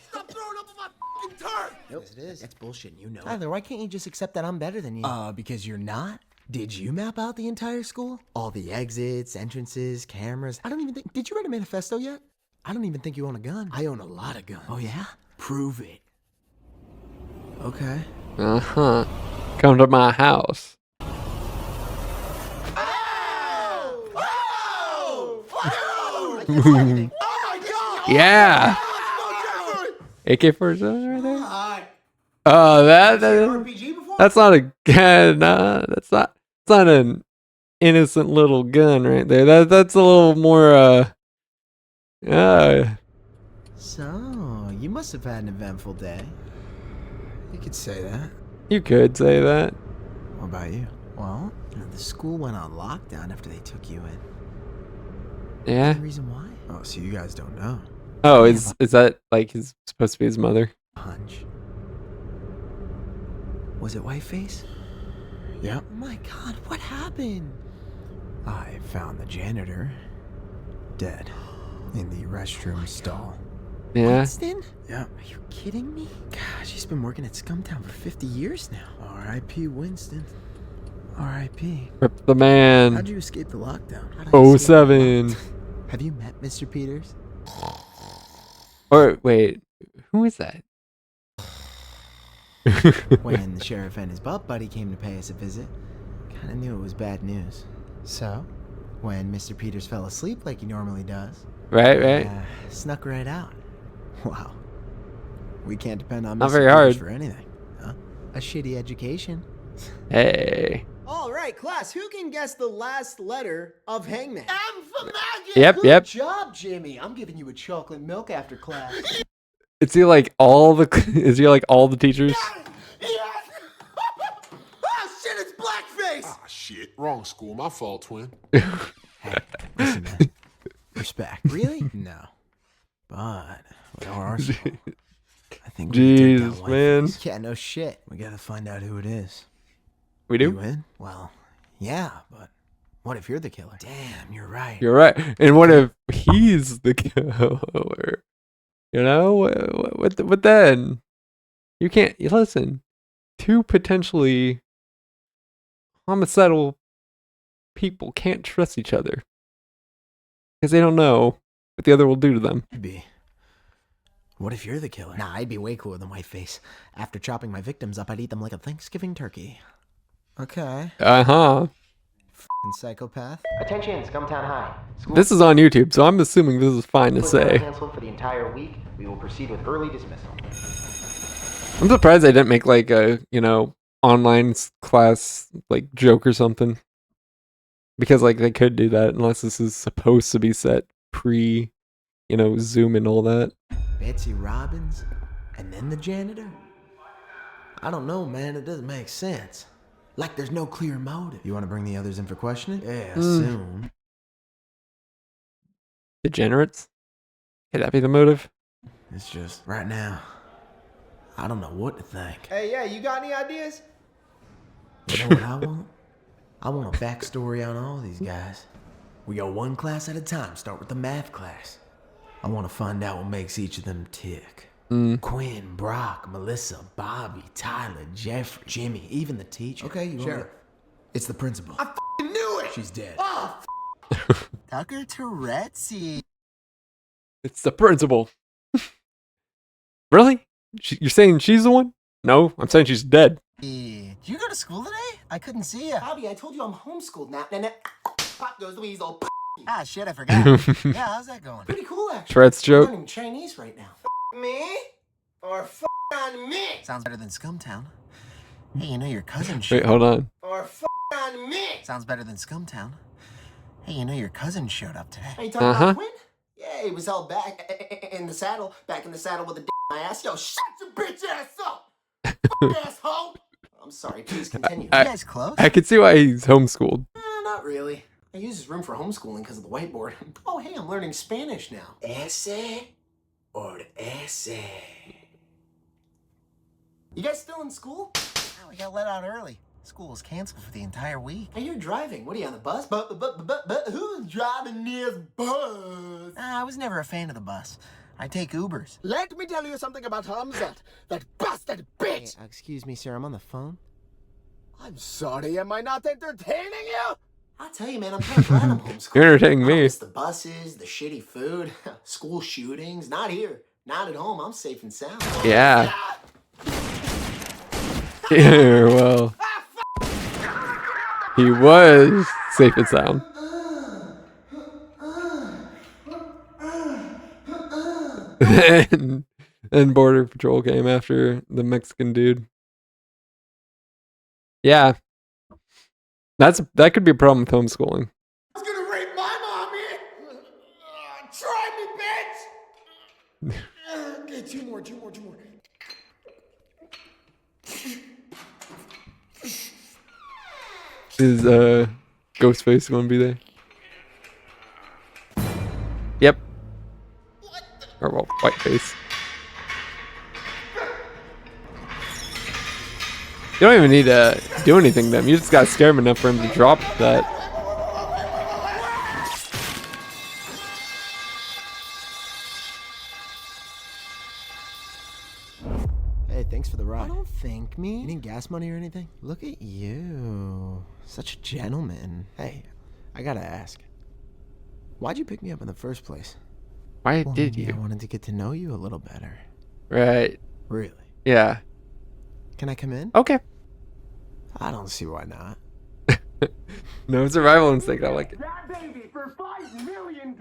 Speaker 6: Stop throwing up on my fucking turf!
Speaker 8: Nope, it is. That's bullshit, you know.
Speaker 2: Tyler, why can't you just accept that I'm better than you?
Speaker 8: Because you're not? Did you map out the entire school? All the exits, entrances, cameras? I don't even think... Did you write a manifesto yet? I don't even think you own a gun. I own a lot of guns. Oh, yeah? Prove it. Okay.
Speaker 1: Uh-huh. Come to my house.
Speaker 6: Oh my god!
Speaker 1: Yeah. AK-47 right there. Oh, that
Speaker 2: RPG before?
Speaker 1: that's not a gun. Nah, that's not. It's not an innocent little gun right there. That's a little more.
Speaker 8: So, you must have had an eventful day. You could say that.
Speaker 1: You could say that.
Speaker 8: What about you? Well, the school went on lockdown after they took you in.
Speaker 1: Yeah.
Speaker 8: Any reason why? Oh, so you guys don't know.
Speaker 1: Oh, is that like his supposed to be his mother?
Speaker 8: Hunch. Was it Whiteface? Yep. Oh my god, what happened? I found the janitor dead in the restroom stall.
Speaker 1: Yeah.
Speaker 8: Winston? Yep. Are you kidding me? Gosh, he's been working at Scumtown for 50 years now. R.I.P. Winston. R.I.P.
Speaker 1: Rip the man.
Speaker 8: How'd you escape the lockdown?
Speaker 1: Oh 07.
Speaker 8: Have you met Mr. Peters?
Speaker 1: Or wait, who is that?
Speaker 8: When the sheriff and his butt buddy came to pay us a visit, kinda knew it was bad news. So, when Mr. Peters fell asleep like he normally does,
Speaker 1: Right.
Speaker 8: snuck right out. Wow. We can't depend on
Speaker 1: Not
Speaker 8: Mr.
Speaker 1: very
Speaker 8: Peters
Speaker 1: hard.
Speaker 8: for anything, huh? A shitty education.
Speaker 1: Hey.
Speaker 2: All right, class. Who can guess the last letter of Hangman?
Speaker 6: M for maggot!
Speaker 1: Yep.
Speaker 2: Good job, Jimmy. I'm giving you a chocolate milk after class.
Speaker 1: Is he like all the? Is he like all the teachers?
Speaker 6: Yes! Oh shit, it's blackface!
Speaker 9: Ah, shit. Wrong school. My fault, twin.
Speaker 8: Hey, listen, man. Respect. Really? No. But, with our arsenal, I think we can take
Speaker 1: Jeez,
Speaker 8: down
Speaker 1: man.
Speaker 8: Whiteface. Yeah, no shit. We gotta find out who it is.
Speaker 1: We
Speaker 8: You
Speaker 1: do.
Speaker 8: in? Well, yeah, but what if you're the killer? Damn, you're right.
Speaker 1: You're right. And what if he's the killer? You know, what then? You can't listen. Two potentially homicidal people can't trust each other because they don't know what the other will do to them.
Speaker 8: Be. What if you're the killer? Nah, I'd be way cooler than Whiteface. After chopping my victims up, I'd eat them like a Thanksgiving turkey. Okay.
Speaker 1: Uh-huh.
Speaker 8: F***ing psychopath.
Speaker 4: Attention, Scumtown High. School
Speaker 1: This is on YouTube, so I'm assuming this is fine to
Speaker 4: is now
Speaker 1: say.
Speaker 4: canceled for the entire week. We will proceed with early dismissal.
Speaker 1: I'm surprised they didn't make like a, online class like joke or something. Because like they could do that unless this is supposed to be set pre, Zoom and all that.
Speaker 8: Betsy Robbins, and then the janitor? I don't know, man. It doesn't make sense. Like there's no clear motive. You want to bring the others in for questioning? Yeah, soon.
Speaker 1: Degenerates? Could that be the motive?
Speaker 8: It's just, right now, I don't know what to think.
Speaker 6: Hey, yeah, you got any ideas?
Speaker 8: You know what I want? I want a backstory on all these guys. We go one class at a time. Start with the math class. I want to find out what makes each of them tick. Quinn, Brock, Melissa, Bobby, Tyler, Jeffrey, Jimmy, even the teacher. Okay, you Sheriff. It's the principal.
Speaker 6: I f***ing knew it!
Speaker 8: She's dead.
Speaker 6: Oh, Tucker Tourette'sy.
Speaker 1: It's the principal. Really? You're saying she's the one? No, I'm saying she's dead.
Speaker 6: Did you go to school today? I couldn't see you.
Speaker 2: Bobby, I told you I'm homeschooled now. Pop goes the weasel.
Speaker 6: Ah, shit, I forgot. Yeah, how's that going?
Speaker 2: Pretty cool, actually.
Speaker 1: Tourette's joke.
Speaker 2: I'm learning Chinese right now.
Speaker 6: Me? Or on me? Sounds better than Scumtown. Hey, you know your cousin showed
Speaker 1: Wait, hold on.
Speaker 6: Or on me? Sounds better than Scumtown. Hey, you know your cousin showed up today.
Speaker 2: Are you talking about Quinn? Yeah, he was held back in the saddle, with a in my ass. Yo, shut your bitch ass up! Asshole! I'm sorry, please continue.
Speaker 6: You guys close?
Speaker 1: I could see why he's homeschooled.
Speaker 2: Not really. I use his room for homeschooling because of the whiteboard. Oh, hey, I'm learning Spanish now.
Speaker 8: Ese or ese?
Speaker 2: You guys still in school?
Speaker 6: Oh, we got let out early. School was canceled for the entire week.
Speaker 2: Hey, you're driving. What are you, on the bus? But who's driving this bus?
Speaker 6: I was never a fan of the bus. I take Ubers. Let me tell you something about Hamzat, that bastard bitch!
Speaker 8: Hey, excuse me, sir, I'm on the phone.
Speaker 6: I'm sorry, am I not entertaining you?
Speaker 2: I'll tell you, man, I'm kind of glad I'm homeschooled.
Speaker 1: You're entertaining me.
Speaker 2: It's the buses, the shitty food, school shootings. Not here. Not at home. I'm safe and sound.
Speaker 1: Yeah. Yeah, well. He was safe and sound. Then Border Patrol came after the Mexican dude. Yeah. That could be a problem with homeschooling.
Speaker 6: I was gonna rape my mommy! Try me, bitch! Okay, two more.
Speaker 1: Is Ghostface gonna be there? Yep. Or well, Whiteface. You don't even need to do anything to him. You just gotta scare him enough for him to drop that.
Speaker 8: Hey, thanks for the ride.
Speaker 6: Don't thank me.
Speaker 8: You need gas money or anything? Look at you. Such a gentleman. Hey, I gotta ask. Why'd you pick me up in the first place?
Speaker 1: Why
Speaker 8: Well,
Speaker 1: did
Speaker 8: maybe
Speaker 1: you?
Speaker 8: I wanted to get to know you a little better.
Speaker 1: Right.
Speaker 8: Really?
Speaker 1: Yeah.
Speaker 8: Can I come in?
Speaker 1: Okay.
Speaker 8: I don't see why not.
Speaker 1: No survival instinct. I like it.
Speaker 6: That baby for $5 million!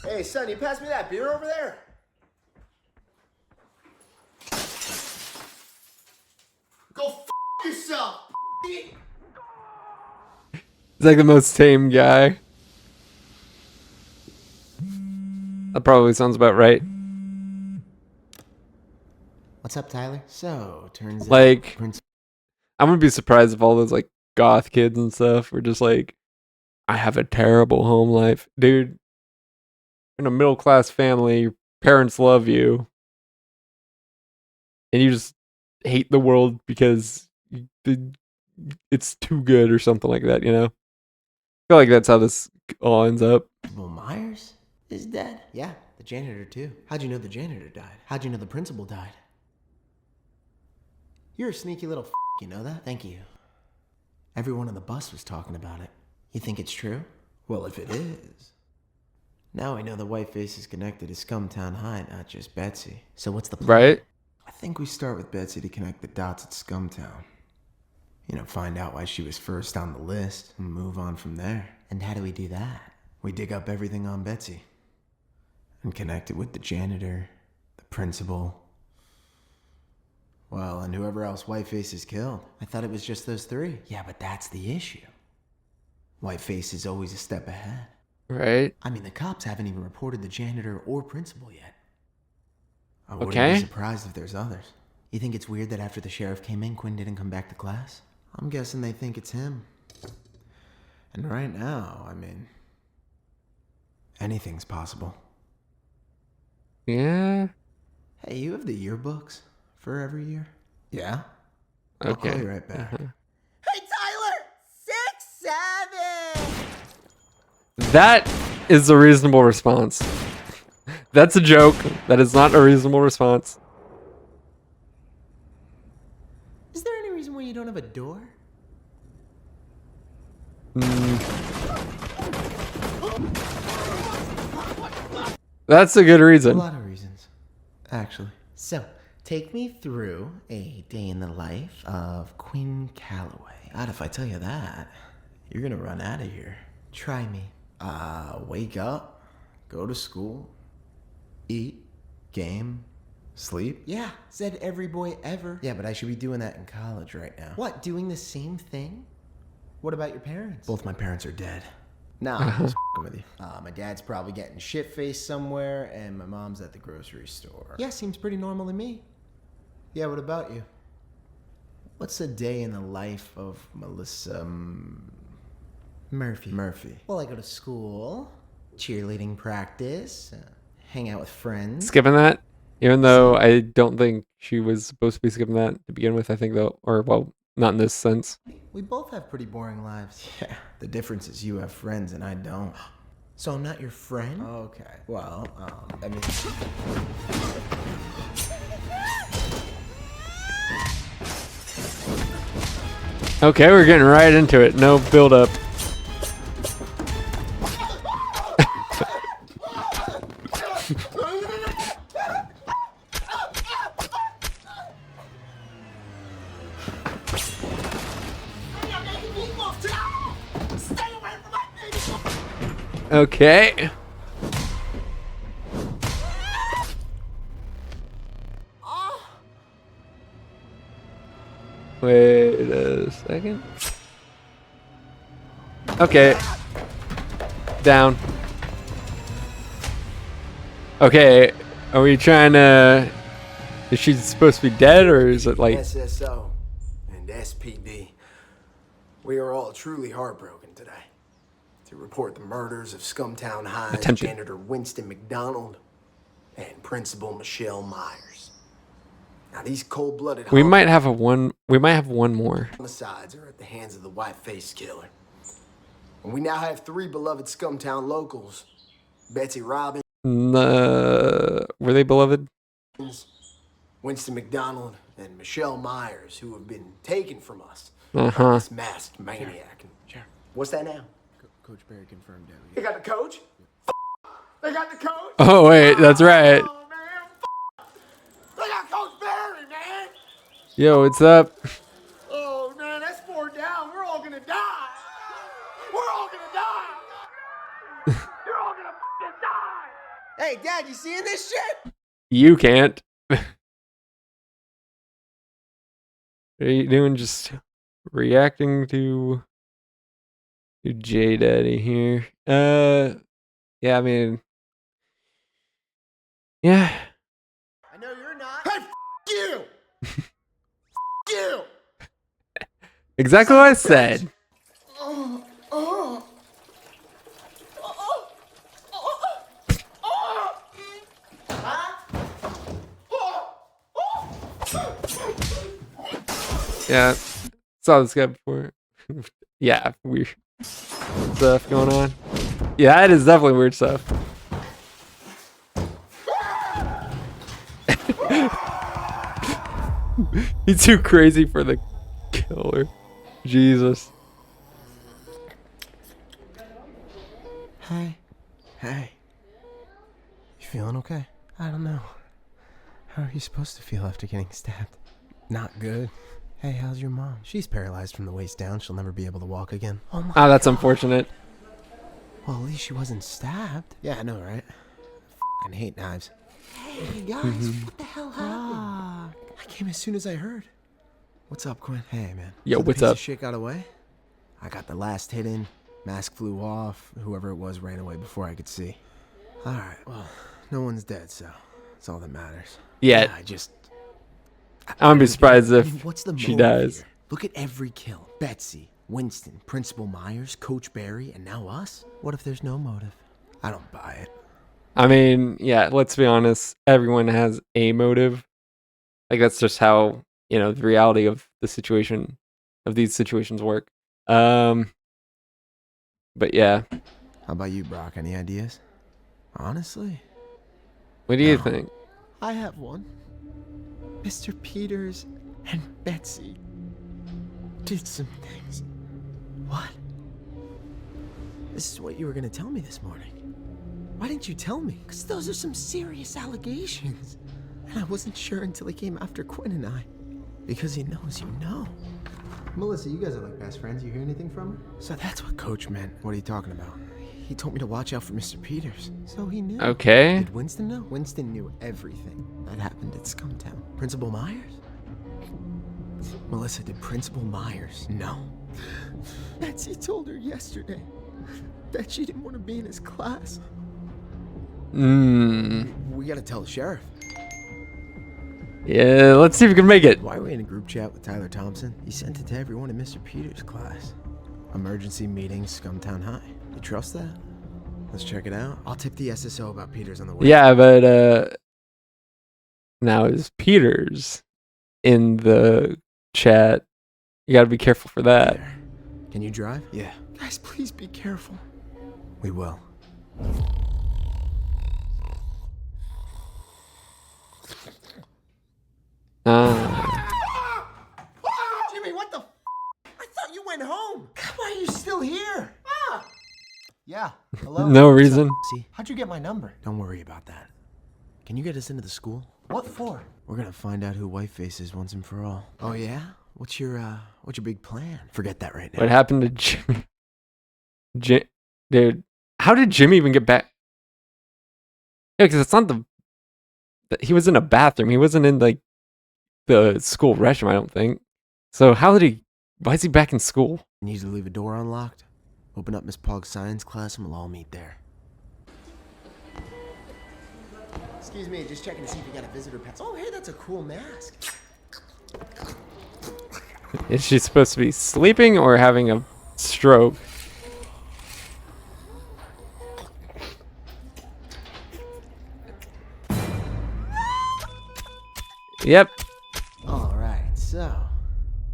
Speaker 2: Hey, son, you pass me that beer over there? Go f yourself,
Speaker 1: He's like the most tame guy. That probably sounds about right.
Speaker 8: What's up, Tyler? So, turns
Speaker 1: Like,
Speaker 8: out Prince
Speaker 1: I'm gonna be surprised if all those like goth kids and stuff were just like, I have a terrible home life. Dude, in a middle class family, your parents love you. And you just hate the world because it's too good or something like that, you know? I feel like that's how this all ends up.
Speaker 8: Principal Myers is dead? Yeah, the janitor too. How'd you know the janitor died? How'd you know the principal died? You're a sneaky little f***, you know that? Thank you. Everyone on the bus was talking about it. You think it's true? Well, if it is. Now I know the Whiteface is connected to Scumtown High, not just Betsy. So what's the plan?
Speaker 1: Right?
Speaker 8: I think we start with Betsy to connect the dots at Scumtown. You know, find out why she was first on the list and move on from there. And how do we do that? We dig up everything on Betsy and connect it with the janitor, the principal, well, and whoever else Whiteface has killed. I thought it was just those three. Yeah, but that's the issue. Whiteface is always a step ahead.
Speaker 1: Right?
Speaker 8: I mean, the cops haven't even reported the janitor or principal yet. I wouldn't
Speaker 1: Okay.
Speaker 8: be surprised if there's others. You think it's weird that after the sheriff came in, Quinn didn't come back to class? I'm guessing they think it's him. And right now, I mean, anything's possible.
Speaker 1: Yeah.
Speaker 8: Hey, you have the yearbooks for every year? Yeah? I'll
Speaker 1: Okay.
Speaker 8: call you right back.
Speaker 6: Hey, Tyler! 6'7".
Speaker 1: That is a reasonable response. That's a joke. That is not a reasonable response.
Speaker 8: Is there any reason why you don't have a door?
Speaker 1: That's a good
Speaker 8: A
Speaker 1: reason.
Speaker 8: lot of reasons, actually. So, take me through a day in the life of Quinn Calloway. God, if I tell you that, you're gonna run out of here. Try me. Wake up, go to school, eat, game, sleep. Yeah, said every boy ever. Yeah, but I should be doing that in college right now. What, doing the same thing? What about your parents? Both my parents are dead. Nah, I'm just f***ing with you. My dad's probably getting shit-faced somewhere, and my mom's at the grocery store. Yeah, seems pretty normal to me. Yeah, what about you? What's a day in the life of Melissa Murphy? Well, I go to school, cheerleading practice, hang out with friends.
Speaker 1: Skipping that, even though I don't think she was supposed to be skipping that to begin with. I think though, or well, not in this sense.
Speaker 8: We both have pretty boring lives. Yeah, the difference is you have friends and I don't. So I'm not your friend? Okay, well, I mean...
Speaker 1: Okay, we're getting right into it. No build up. Okay. Wait a second. Okay. Down. Okay. Are we trying to... Is she supposed to be dead, or is it like...
Speaker 6: SSO and SPD. We are all truly heartbroken today to report the murders of Scumtown High's
Speaker 1: Attention.
Speaker 6: janitor Winston McDonald and Principal Michelle Myers. Now these cold-blooded
Speaker 1: We might have one more.
Speaker 6: homicides are at the hands of the white-faced killer. And we now have 3 beloved Scumtown locals, Betsy Robbins,
Speaker 1: Were they beloved?
Speaker 6: Winston McDonald, and Michelle Myers, who have been taken from us
Speaker 1: Uh
Speaker 6: by
Speaker 1: huh.
Speaker 6: this masked maniac.
Speaker 8: Sure.
Speaker 6: What's that now?
Speaker 8: Coach Barry confirmed it.
Speaker 6: They got the coach? They got the coach?
Speaker 1: Oh wait, that's right.
Speaker 6: Oh, man. They got Coach Barry, man.
Speaker 1: Yo, what's up?
Speaker 6: Oh, man, that's 4 down. We're all gonna die. We're all gonna die. You're all gonna f***ing die. Hey, Dad, you seeing this shit?
Speaker 1: You can't. What are you doing? Just reacting to Jaydaddy here. Yeah, I mean, yeah.
Speaker 6: I know you're not. Hey, you. You.
Speaker 1: Exactly what I said. Yeah, saw this guy before. Yeah, weird stuff going on. Yeah, that is definitely weird stuff. He's too crazy for the killer. Jesus.
Speaker 8: Hey. Hey. You feeling okay? I don't know. How are you supposed to feel after getting stabbed? Not good. Hey, how's your mom? She's paralyzed from the waist down. She'll never be able to walk again. Oh my
Speaker 1: Ah, that's unfortunate.
Speaker 8: Well, at least she wasn't stabbed. Yeah, I know, right? I fucking hate knives. Hey, guys, what the hell happened? I came as soon as I heard. What's up, Quinn? Hey, man.
Speaker 1: Yo,
Speaker 8: So the
Speaker 1: what's
Speaker 8: piece of
Speaker 1: up?
Speaker 8: shit got away? I got the last hit in. Mask flew off. Whoever it was ran away before I could see. All right, well, no one's dead, so that's all that matters.
Speaker 1: Yet.
Speaker 8: Yeah, I just...
Speaker 1: I wouldn't be surprised
Speaker 8: I
Speaker 1: if
Speaker 8: mean, what's the
Speaker 1: she
Speaker 8: motive
Speaker 1: dies.
Speaker 8: here? Look at every kill. Betsy, Winston, Principal Myers, Coach Barry, and now us? What if there's no motive? I don't buy it.
Speaker 1: I mean, yeah, let's be honest. Everyone has a motive. Like, that's just how, the reality of the situation, of these situations work. But yeah.
Speaker 8: How about you, Brock? Any ideas? Honestly?
Speaker 1: What do you think?
Speaker 8: I have one. Mr. Peters and Betsy did some things. What? This is what you were gonna tell me this morning. Why didn't you tell me? Because those are some serious allegations. And I wasn't sure until he came after Quinn and I. Because he knows you know. Melissa, you guys are like best friends. You hear anything from her? So that's what Coach meant. What are you talking about? He told me to watch out for Mr. Peters. So he knew.
Speaker 1: Okay.
Speaker 8: Did Winston know? Winston knew everything that happened at Scumtown. Principal Myers? Melissa, did Principal Myers know? Betsy told her yesterday that she didn't want to be in his class. We gotta tell the sheriff.
Speaker 1: Yeah, let's see if we can make it.
Speaker 8: Why are we in a group chat with Tyler Thompson? He sent it to everyone in Mr. Peters' class. Emergency meeting, Scumtown High. You trust that? Let's check it out. I'll tip the SSO about Peters on the way.
Speaker 1: Yeah, but now is Peters in the chat. You gotta be careful for that.
Speaker 8: There. Can you drive? Yeah. Guys, please be careful. We will.
Speaker 6: Jimmy, what the I thought you went home. Why are you still here? Yeah, hello?
Speaker 1: No reason.
Speaker 8: See?
Speaker 6: How'd you get my number?
Speaker 8: Don't worry about that. Can you get us into the school?
Speaker 6: What for?
Speaker 8: We're gonna find out who Whiteface is once and for all. Oh yeah? What's your big plan? Forget that right now.
Speaker 1: What happened to Jimmy? Dude, how did Jimmy even get back? Yeah, because it's not he was in a bathroom. He wasn't in like the school restroom, I don't think. So why is he back in school?
Speaker 8: Need to leave a door unlocked? Open up Miss Pogg's science class and we'll all meet there.
Speaker 6: Excuse me, just checking to see if you got a visitor pass. Oh, hey, that's a cool mask.
Speaker 1: Is she supposed to be sleeping or having a stroke? Yep.
Speaker 8: All right, so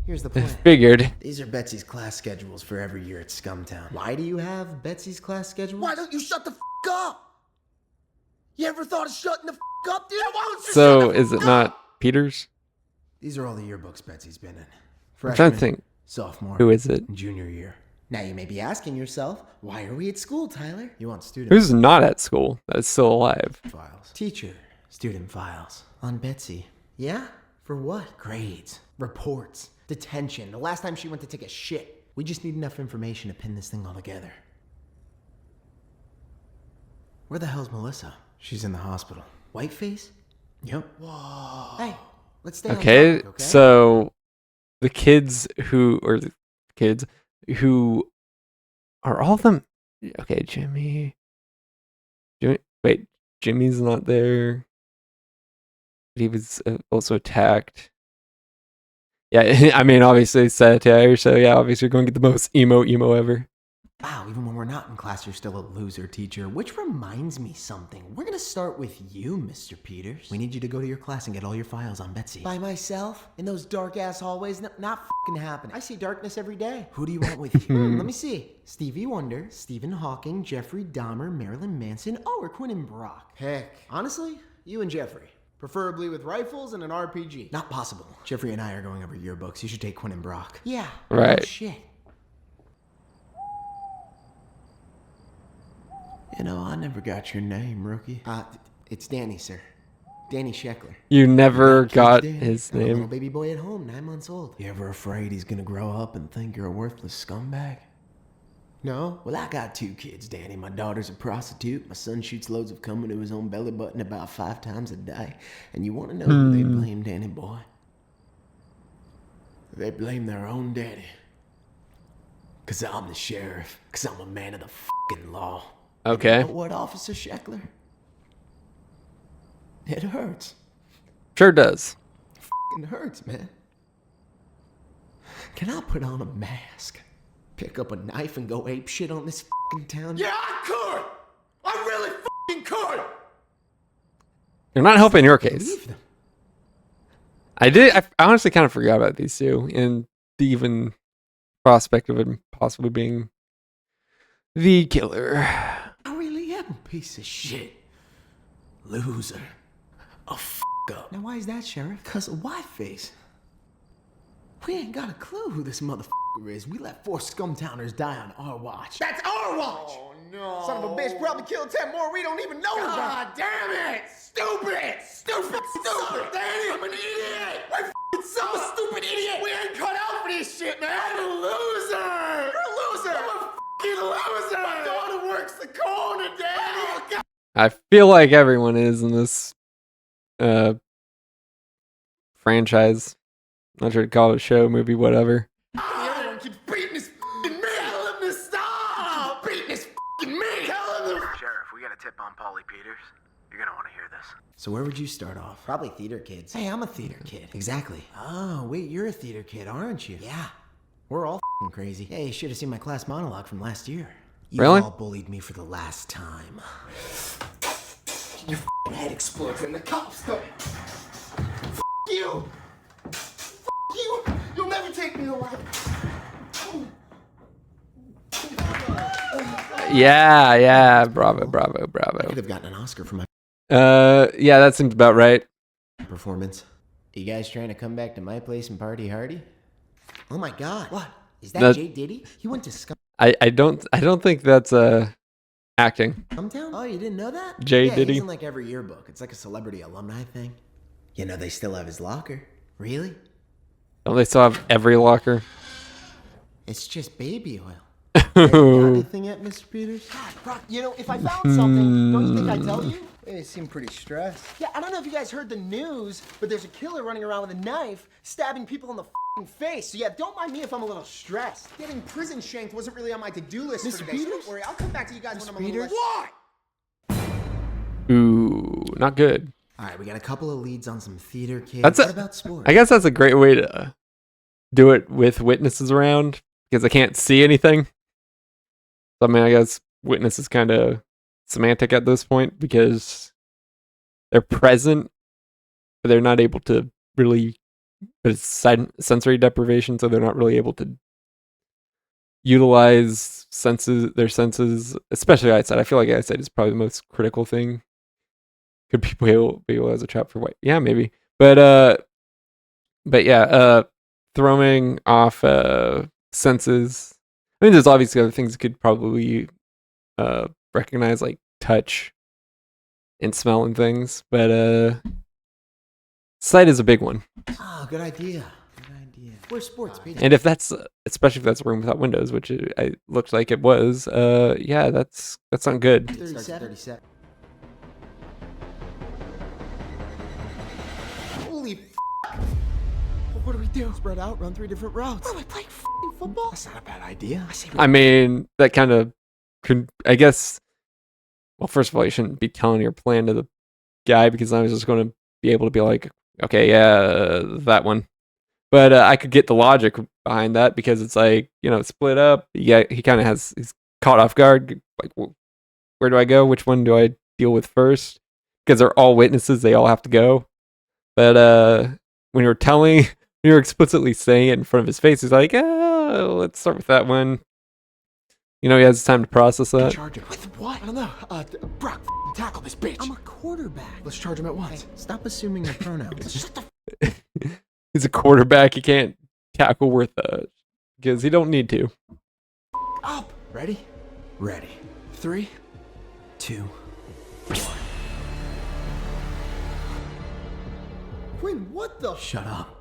Speaker 8: here's the plan.
Speaker 1: Figured.
Speaker 8: These are Betsy's class schedules for every year at Scumtown. Why do you have Betsy's class schedules?
Speaker 6: Why don't you shut the up? You ever thought of shutting the up, dude? Why don't you
Speaker 1: So
Speaker 6: shut the
Speaker 1: is it not Peters?
Speaker 8: These are all the yearbooks Betsy's been in.
Speaker 1: I'm
Speaker 8: Freshman,
Speaker 1: trying to think.
Speaker 8: sophomore,
Speaker 1: Who is it?
Speaker 8: and junior year.
Speaker 5: Now you may be asking yourself, why are we at school, Tyler?
Speaker 8: You want student
Speaker 1: Who's not at school that is still alive?
Speaker 8: files? Teacher, student files.
Speaker 5: On Betsy. Yeah? For what?
Speaker 8: Grades.
Speaker 5: Reports. Detention. The last time she went to take a shit.
Speaker 8: We just need enough information to pin this thing all together. Where the hell's Melissa? She's in the hospital.
Speaker 5: Whiteface?
Speaker 8: Yep.
Speaker 5: Whoa. Hey, let's stay on
Speaker 1: Okay,
Speaker 5: topic, okay?
Speaker 1: so the kids who are all of them. Okay, Jimmy. Wait, Jimmy's not there. He was also attacked. Yeah, I mean, obviously satire, so yeah, obviously you're going to get the most emo ever.
Speaker 5: Wow, even when we're not in class, you're still a loser, teacher. Which reminds me something. We're gonna start with you, Mr. Peters.
Speaker 8: We need you to go to your class and get all your files on Betsy.
Speaker 5: By myself? In those dark-ass hallways? Not f***ing happening. I see darkness every day.
Speaker 8: Who do you want with you?
Speaker 5: Let me see. Stevie Wonder, Stephen Hawking, Jeffrey Dahmer, Marilyn Manson, or Quinn and Brock.
Speaker 6: Heck, honestly, you and Jeffrey. Preferably with rifles and an RPG.
Speaker 5: Not possible.
Speaker 8: Jeffrey and I are going over yearbooks. You should take Quinn and Brock.
Speaker 5: Yeah.
Speaker 1: Right.
Speaker 5: Oh, shit.
Speaker 8: You know, I never got your name, rookie.
Speaker 5: It's Danny, sir. Danny Scheckler.
Speaker 1: You never got
Speaker 8: Danny.
Speaker 1: his
Speaker 5: I'm a little
Speaker 1: name.
Speaker 5: baby boy at home, 9 months old.
Speaker 8: You ever afraid he's gonna grow up and think you're a worthless scumbag?
Speaker 5: No?
Speaker 8: Well, I got 2 kids, Danny. My daughter's a prostitute. My son shoots loads of cum into his own belly button about 5 times a day. And you want to know who they blame, Danny boy? They blame their own daddy.
Speaker 5: Cause I'm the sheriff. Cause I'm a man of the fucking law.
Speaker 1: Okay.
Speaker 5: You know what, Officer Scheckler? It hurts.
Speaker 1: Sure does.
Speaker 5: It hurts, man. Can I put on a mask, pick up a knife, and go ape shit on this fucking town?
Speaker 6: Yeah, I could. I really fucking could.
Speaker 1: You're not helping your case.
Speaker 5: Believe them.
Speaker 1: I honestly kind of forgot about these two and the even prospect of him possibly being the killer.
Speaker 5: I really am a piece of shit. Loser. A up. Now why is that, Sheriff? Cause of Whiteface. We ain't got a clue who this motherfucker is. We let 4 Scumtowners die on our watch.
Speaker 6: That's our watch. Oh no. Son of a bitch probably killed 10 more we don't even know about. God damn it. Stupid. Stupid. Danny, I'm an idiot. I f***ing suck. I'm a stupid idiot. We ain't cut out for this shit, man. I'm a loser. You're a loser. I'm a f***ing loser. My daughter works the corner, Daddy. Oh, God.
Speaker 1: I feel like everyone is in this franchise. Not sure to call it a show, movie, whatever.
Speaker 6: Everyone keeps beating this f***ing me. Tell him to stop. Keep beating this f***ing me. Tell him to...
Speaker 3: Sheriff, we got a tip on Polly Peters. You're gonna want to hear this.
Speaker 5: So where would you start off?
Speaker 7: Probably theater kids.
Speaker 5: Hey, I'm a theater kid.
Speaker 7: Exactly.
Speaker 5: Oh, wait, you're a theater kid, aren't you?
Speaker 7: Yeah.
Speaker 5: We're all f***ing crazy. Hey, you should have seen my class monologue from last year.
Speaker 7: You
Speaker 1: Really?
Speaker 7: all bullied me for the last time.
Speaker 6: Your f***ing head explodes and the cops come. F*** you. F*** you. You'll never take me alive.
Speaker 1: Yeah, bravo.
Speaker 5: I could have gotten an Oscar for my
Speaker 1: Yeah, that seems about right.
Speaker 5: performance. You guys trying to come back to my place and party hardy?
Speaker 7: Oh my god.
Speaker 5: What?
Speaker 7: Is that
Speaker 1: That-
Speaker 7: Jaydaddy? He went to
Speaker 1: I don't think that's acting.
Speaker 7: Scumtown?
Speaker 5: Oh, you didn't know that?
Speaker 1: Jay
Speaker 5: Yeah,
Speaker 1: Diddy.
Speaker 5: he's in like every yearbook. It's like a celebrity alumni thing.
Speaker 7: You know they still have his locker.
Speaker 5: Really?
Speaker 1: Don't they still have every locker?
Speaker 7: It's just baby oil.
Speaker 5: Got anything yet, Mr. Peters?
Speaker 6: God, Brock, you know, if I found something, don't you think I'd tell you?
Speaker 2: They seem pretty stressed.
Speaker 6: Yeah, I don't know if you guys heard the news, but there's a killer running around with a knife, stabbing people in the f***ing face. So yeah, don't mind me if I'm a little stressed. Getting prison shanked wasn't really on my to-do list
Speaker 5: Mr.
Speaker 6: for today, so
Speaker 5: Peters?
Speaker 6: don't worry. I'll come back to you guys when I'm a little
Speaker 5: Peters?
Speaker 6: less... What?
Speaker 1: Ooh, not good.
Speaker 5: All right, we got a couple of leads on some theater kids.
Speaker 1: That's
Speaker 5: What
Speaker 1: a-
Speaker 5: about sports?
Speaker 1: I guess that's a great way to do it with witnesses around because I can't see anything. So, I mean, I guess witness is kind of semantic at this point because they're present, but they're not able to really. But it's sensory deprivation, so they're not really able to utilize their senses, especially eyesight. I feel like eyesight is probably the most critical thing. Could people be able as a trap for white? Yeah, maybe. But yeah, throwing off senses. I mean, there's obviously other things you could probably recognize, like touch and smell and things, but sight is a big one.
Speaker 5: Oh, good idea. Good idea. Where's sports, Peter?
Speaker 1: And if that's, especially if that's a room without windows, which it looked like it was, yeah, that's not good.
Speaker 5: 37.
Speaker 6: Holy f***. What do we do? Spread out, run 3 different routes. What, are we playing f***ing football?
Speaker 5: That's not a bad idea. I say
Speaker 1: I mean, that kind of could, I guess. Well, first of all, you shouldn't be telling your plan to the guy because I was just going to be able to be like, okay, yeah, that one. But I could get the logic behind that because it's like, split up. Yeah, he's caught off guard. Like, where do I go? Which one do I deal with first? Because they're all witnesses, they all have to go. But when you're explicitly saying it in front of his face, he's like, let's start with that one. He has time to process that.
Speaker 6: Charge him. With what? I don't know. Brock, f***ing tackle this bitch.
Speaker 5: I'm a quarterback.
Speaker 6: Let's charge him at once.
Speaker 5: Hey, stop assuming your pronouns.
Speaker 6: Shut the
Speaker 1: He's a quarterback. He can't tackle worth because he don't need to.
Speaker 6: up.
Speaker 5: Ready?
Speaker 6: Ready. 3,
Speaker 5: 2.
Speaker 6: 1. Quinn, what the?
Speaker 5: Shut up.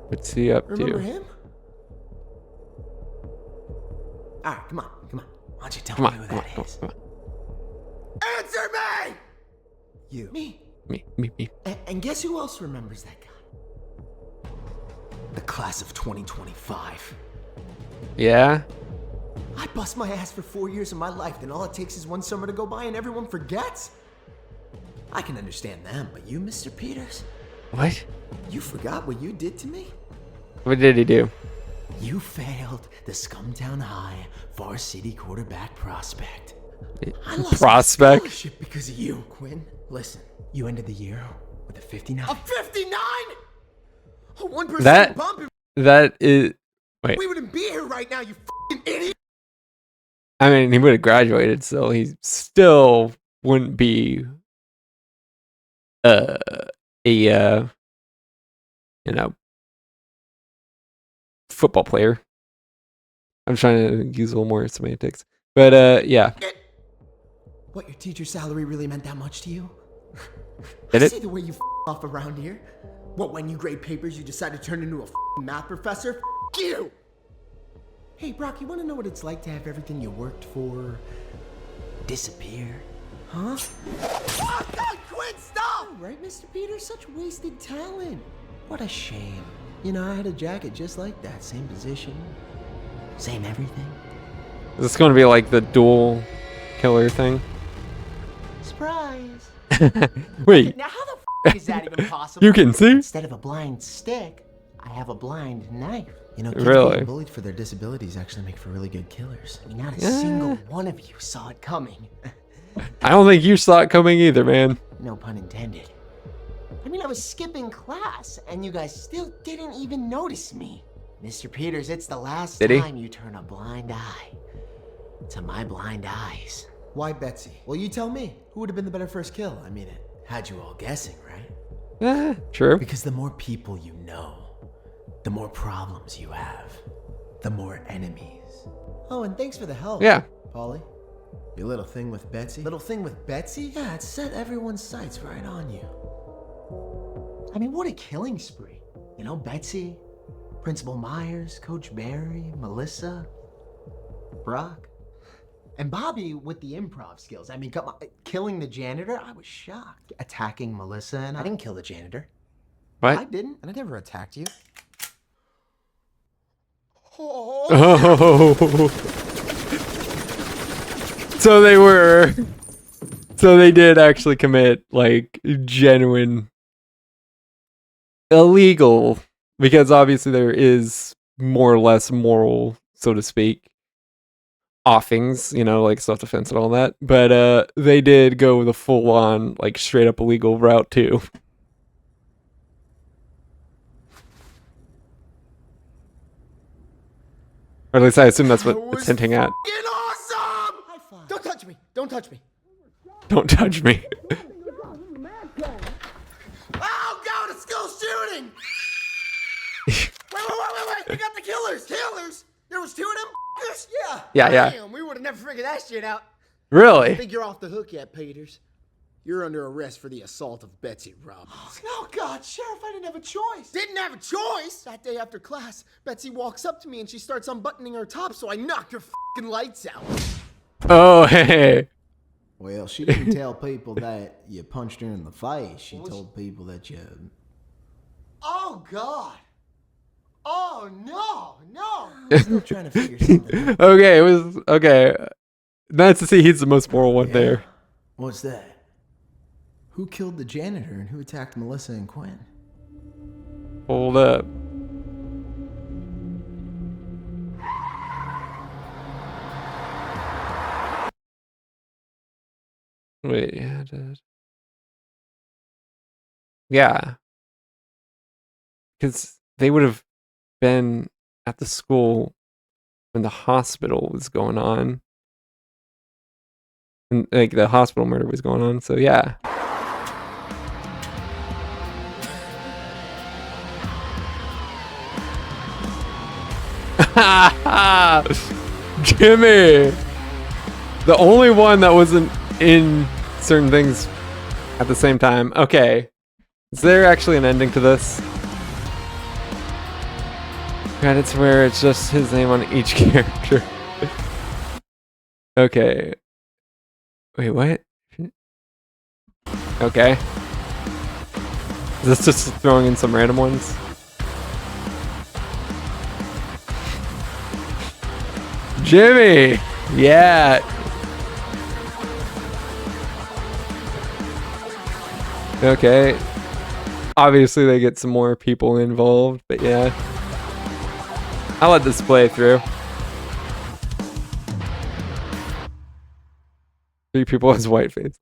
Speaker 1: What's he up
Speaker 6: Remember
Speaker 1: to?
Speaker 6: him?
Speaker 5: All right, come on. Why don't you tell
Speaker 1: Come
Speaker 5: me
Speaker 1: on,
Speaker 5: who
Speaker 1: come on,
Speaker 5: that
Speaker 1: come
Speaker 5: is?
Speaker 1: on, come
Speaker 6: Answer me!
Speaker 5: You.
Speaker 6: Me.
Speaker 1: on. Me.
Speaker 5: And guess who else remembers that guy? class of 2025.
Speaker 1: Yeah?
Speaker 5: I bust my ass for 4 years of my life, then all it takes is one summer to go by and everyone forgets? I can understand them, but you, Mr. Peters?
Speaker 1: What?
Speaker 5: You forgot what you did to me?
Speaker 1: What did he do?
Speaker 5: You failed the Scumtown High varsity quarterback prospect. I lost
Speaker 1: Prospect?
Speaker 5: my scholarship because of you, Quinn. Listen, you ended the year with a 59.
Speaker 6: A 59? A 1%
Speaker 1: That
Speaker 6: bump?
Speaker 1: that is wait.
Speaker 6: We wouldn't be here right now, you fucking idiot.
Speaker 1: I mean, he would have graduated, so he still wouldn't be you know, football player. I'm trying to use a little more semantics. But yeah.
Speaker 5: What, your teacher's salary really meant that much to you?
Speaker 1: Did
Speaker 5: I
Speaker 1: it?
Speaker 5: see the way you off around here. What, when you grade papers, you decide to turn into a math professor?
Speaker 6: You!
Speaker 5: Hey, Brock, you want to know what it's like to have everything you worked for disappear? Huh?
Speaker 6: Oh, God, Quinn, stop!
Speaker 5: Right, Mr. Peters? Such wasted talent. What a shame. You know, I had a jacket just like that. Same position. Same everything.
Speaker 1: Is this going to be like the dual killer thing?
Speaker 5: Surprise.
Speaker 1: Wait.
Speaker 5: Now, how the is that even possible?
Speaker 1: You can see?
Speaker 5: Instead of a blind stick, I have a blind knife. You know, kids
Speaker 1: Really?
Speaker 5: being bullied for their disabilities actually make for really good killers. I mean, not a single one of you saw it coming.
Speaker 1: I don't think you saw it coming either, man.
Speaker 5: No pun intended. I mean, I was skipping class, and you guys still didn't even notice me. Mr. Peters, it's the last time you turn a blind eye to my blind eyes. Why Betsy? Well, you tell me. Who would have been the better first kill? I mean, it had you all guessing, right?
Speaker 1: True.
Speaker 5: Because the more people you know, the more problems you have, the more enemies. Oh, and thanks for the help.
Speaker 1: Yeah.
Speaker 5: Polly, your little thing with Betsy? Little thing with Betsy? Yeah, it set everyone's sights right on you. I mean, what a killing spree. You know, Betsy, Principal Myers, Coach Barry, Melissa, Brock, and Bobby with the improv skills. I mean, come on, killing the janitor, I was shocked. Attacking Melissa, and I didn't kill the janitor.
Speaker 1: What?
Speaker 5: I didn't, and I never attacked you.
Speaker 1: Oh. So they did actually commit like genuine illegal, because obviously there is more or less moral, so to speak, offings, you know, like self-defense and all that. But they did go the full-on, like straight up illegal route too. Or at least I assume that's what it's hinting at.
Speaker 6: Awesome! Don't touch me! Don't touch me!
Speaker 1: Don't touch me.
Speaker 6: Oh God, a school shooting! wait! We got the killers! Killers? There was two of them f***ers? Yeah.
Speaker 1: Yeah.
Speaker 6: Damn, we would have never figured that shit out. I
Speaker 1: Really?
Speaker 6: think you're off the hook yet, Peters. You're under arrest for the assault of Betsy Robbins.
Speaker 5: Oh, God, Sheriff, I didn't have a choice.
Speaker 6: Didn't have a choice! That day after class, Betsy walks up to me and she starts unbuttoning her top, so I knocked her f***ing lights out.
Speaker 1: Oh, hey.
Speaker 5: Well, she didn't tell people that you punched her in the face. She told people that you...
Speaker 6: Oh, God. Oh, no.
Speaker 5: I'm still trying to figure something out.
Speaker 1: Okay, it was okay. Nice to see he's the most moral one there.
Speaker 5: What's that? Who killed the janitor and who attacked Melissa and Quinn?
Speaker 1: Hold up. Wait, yeah, yeah. Because they would have been at the school when the hospital was going on. And like the hospital murder was going on, so yeah. Jimmy! The only one that wasn't in certain things at the same time. Okay. Is there actually an ending to this? Credits where it's just his name on each character. Okay. Wait, what? Okay. Is this just throwing in some random ones? Jimmy! Yeah. Okay. Obviously, they get some more people involved, but yeah. I'll let this play through. 3 people as whiteface.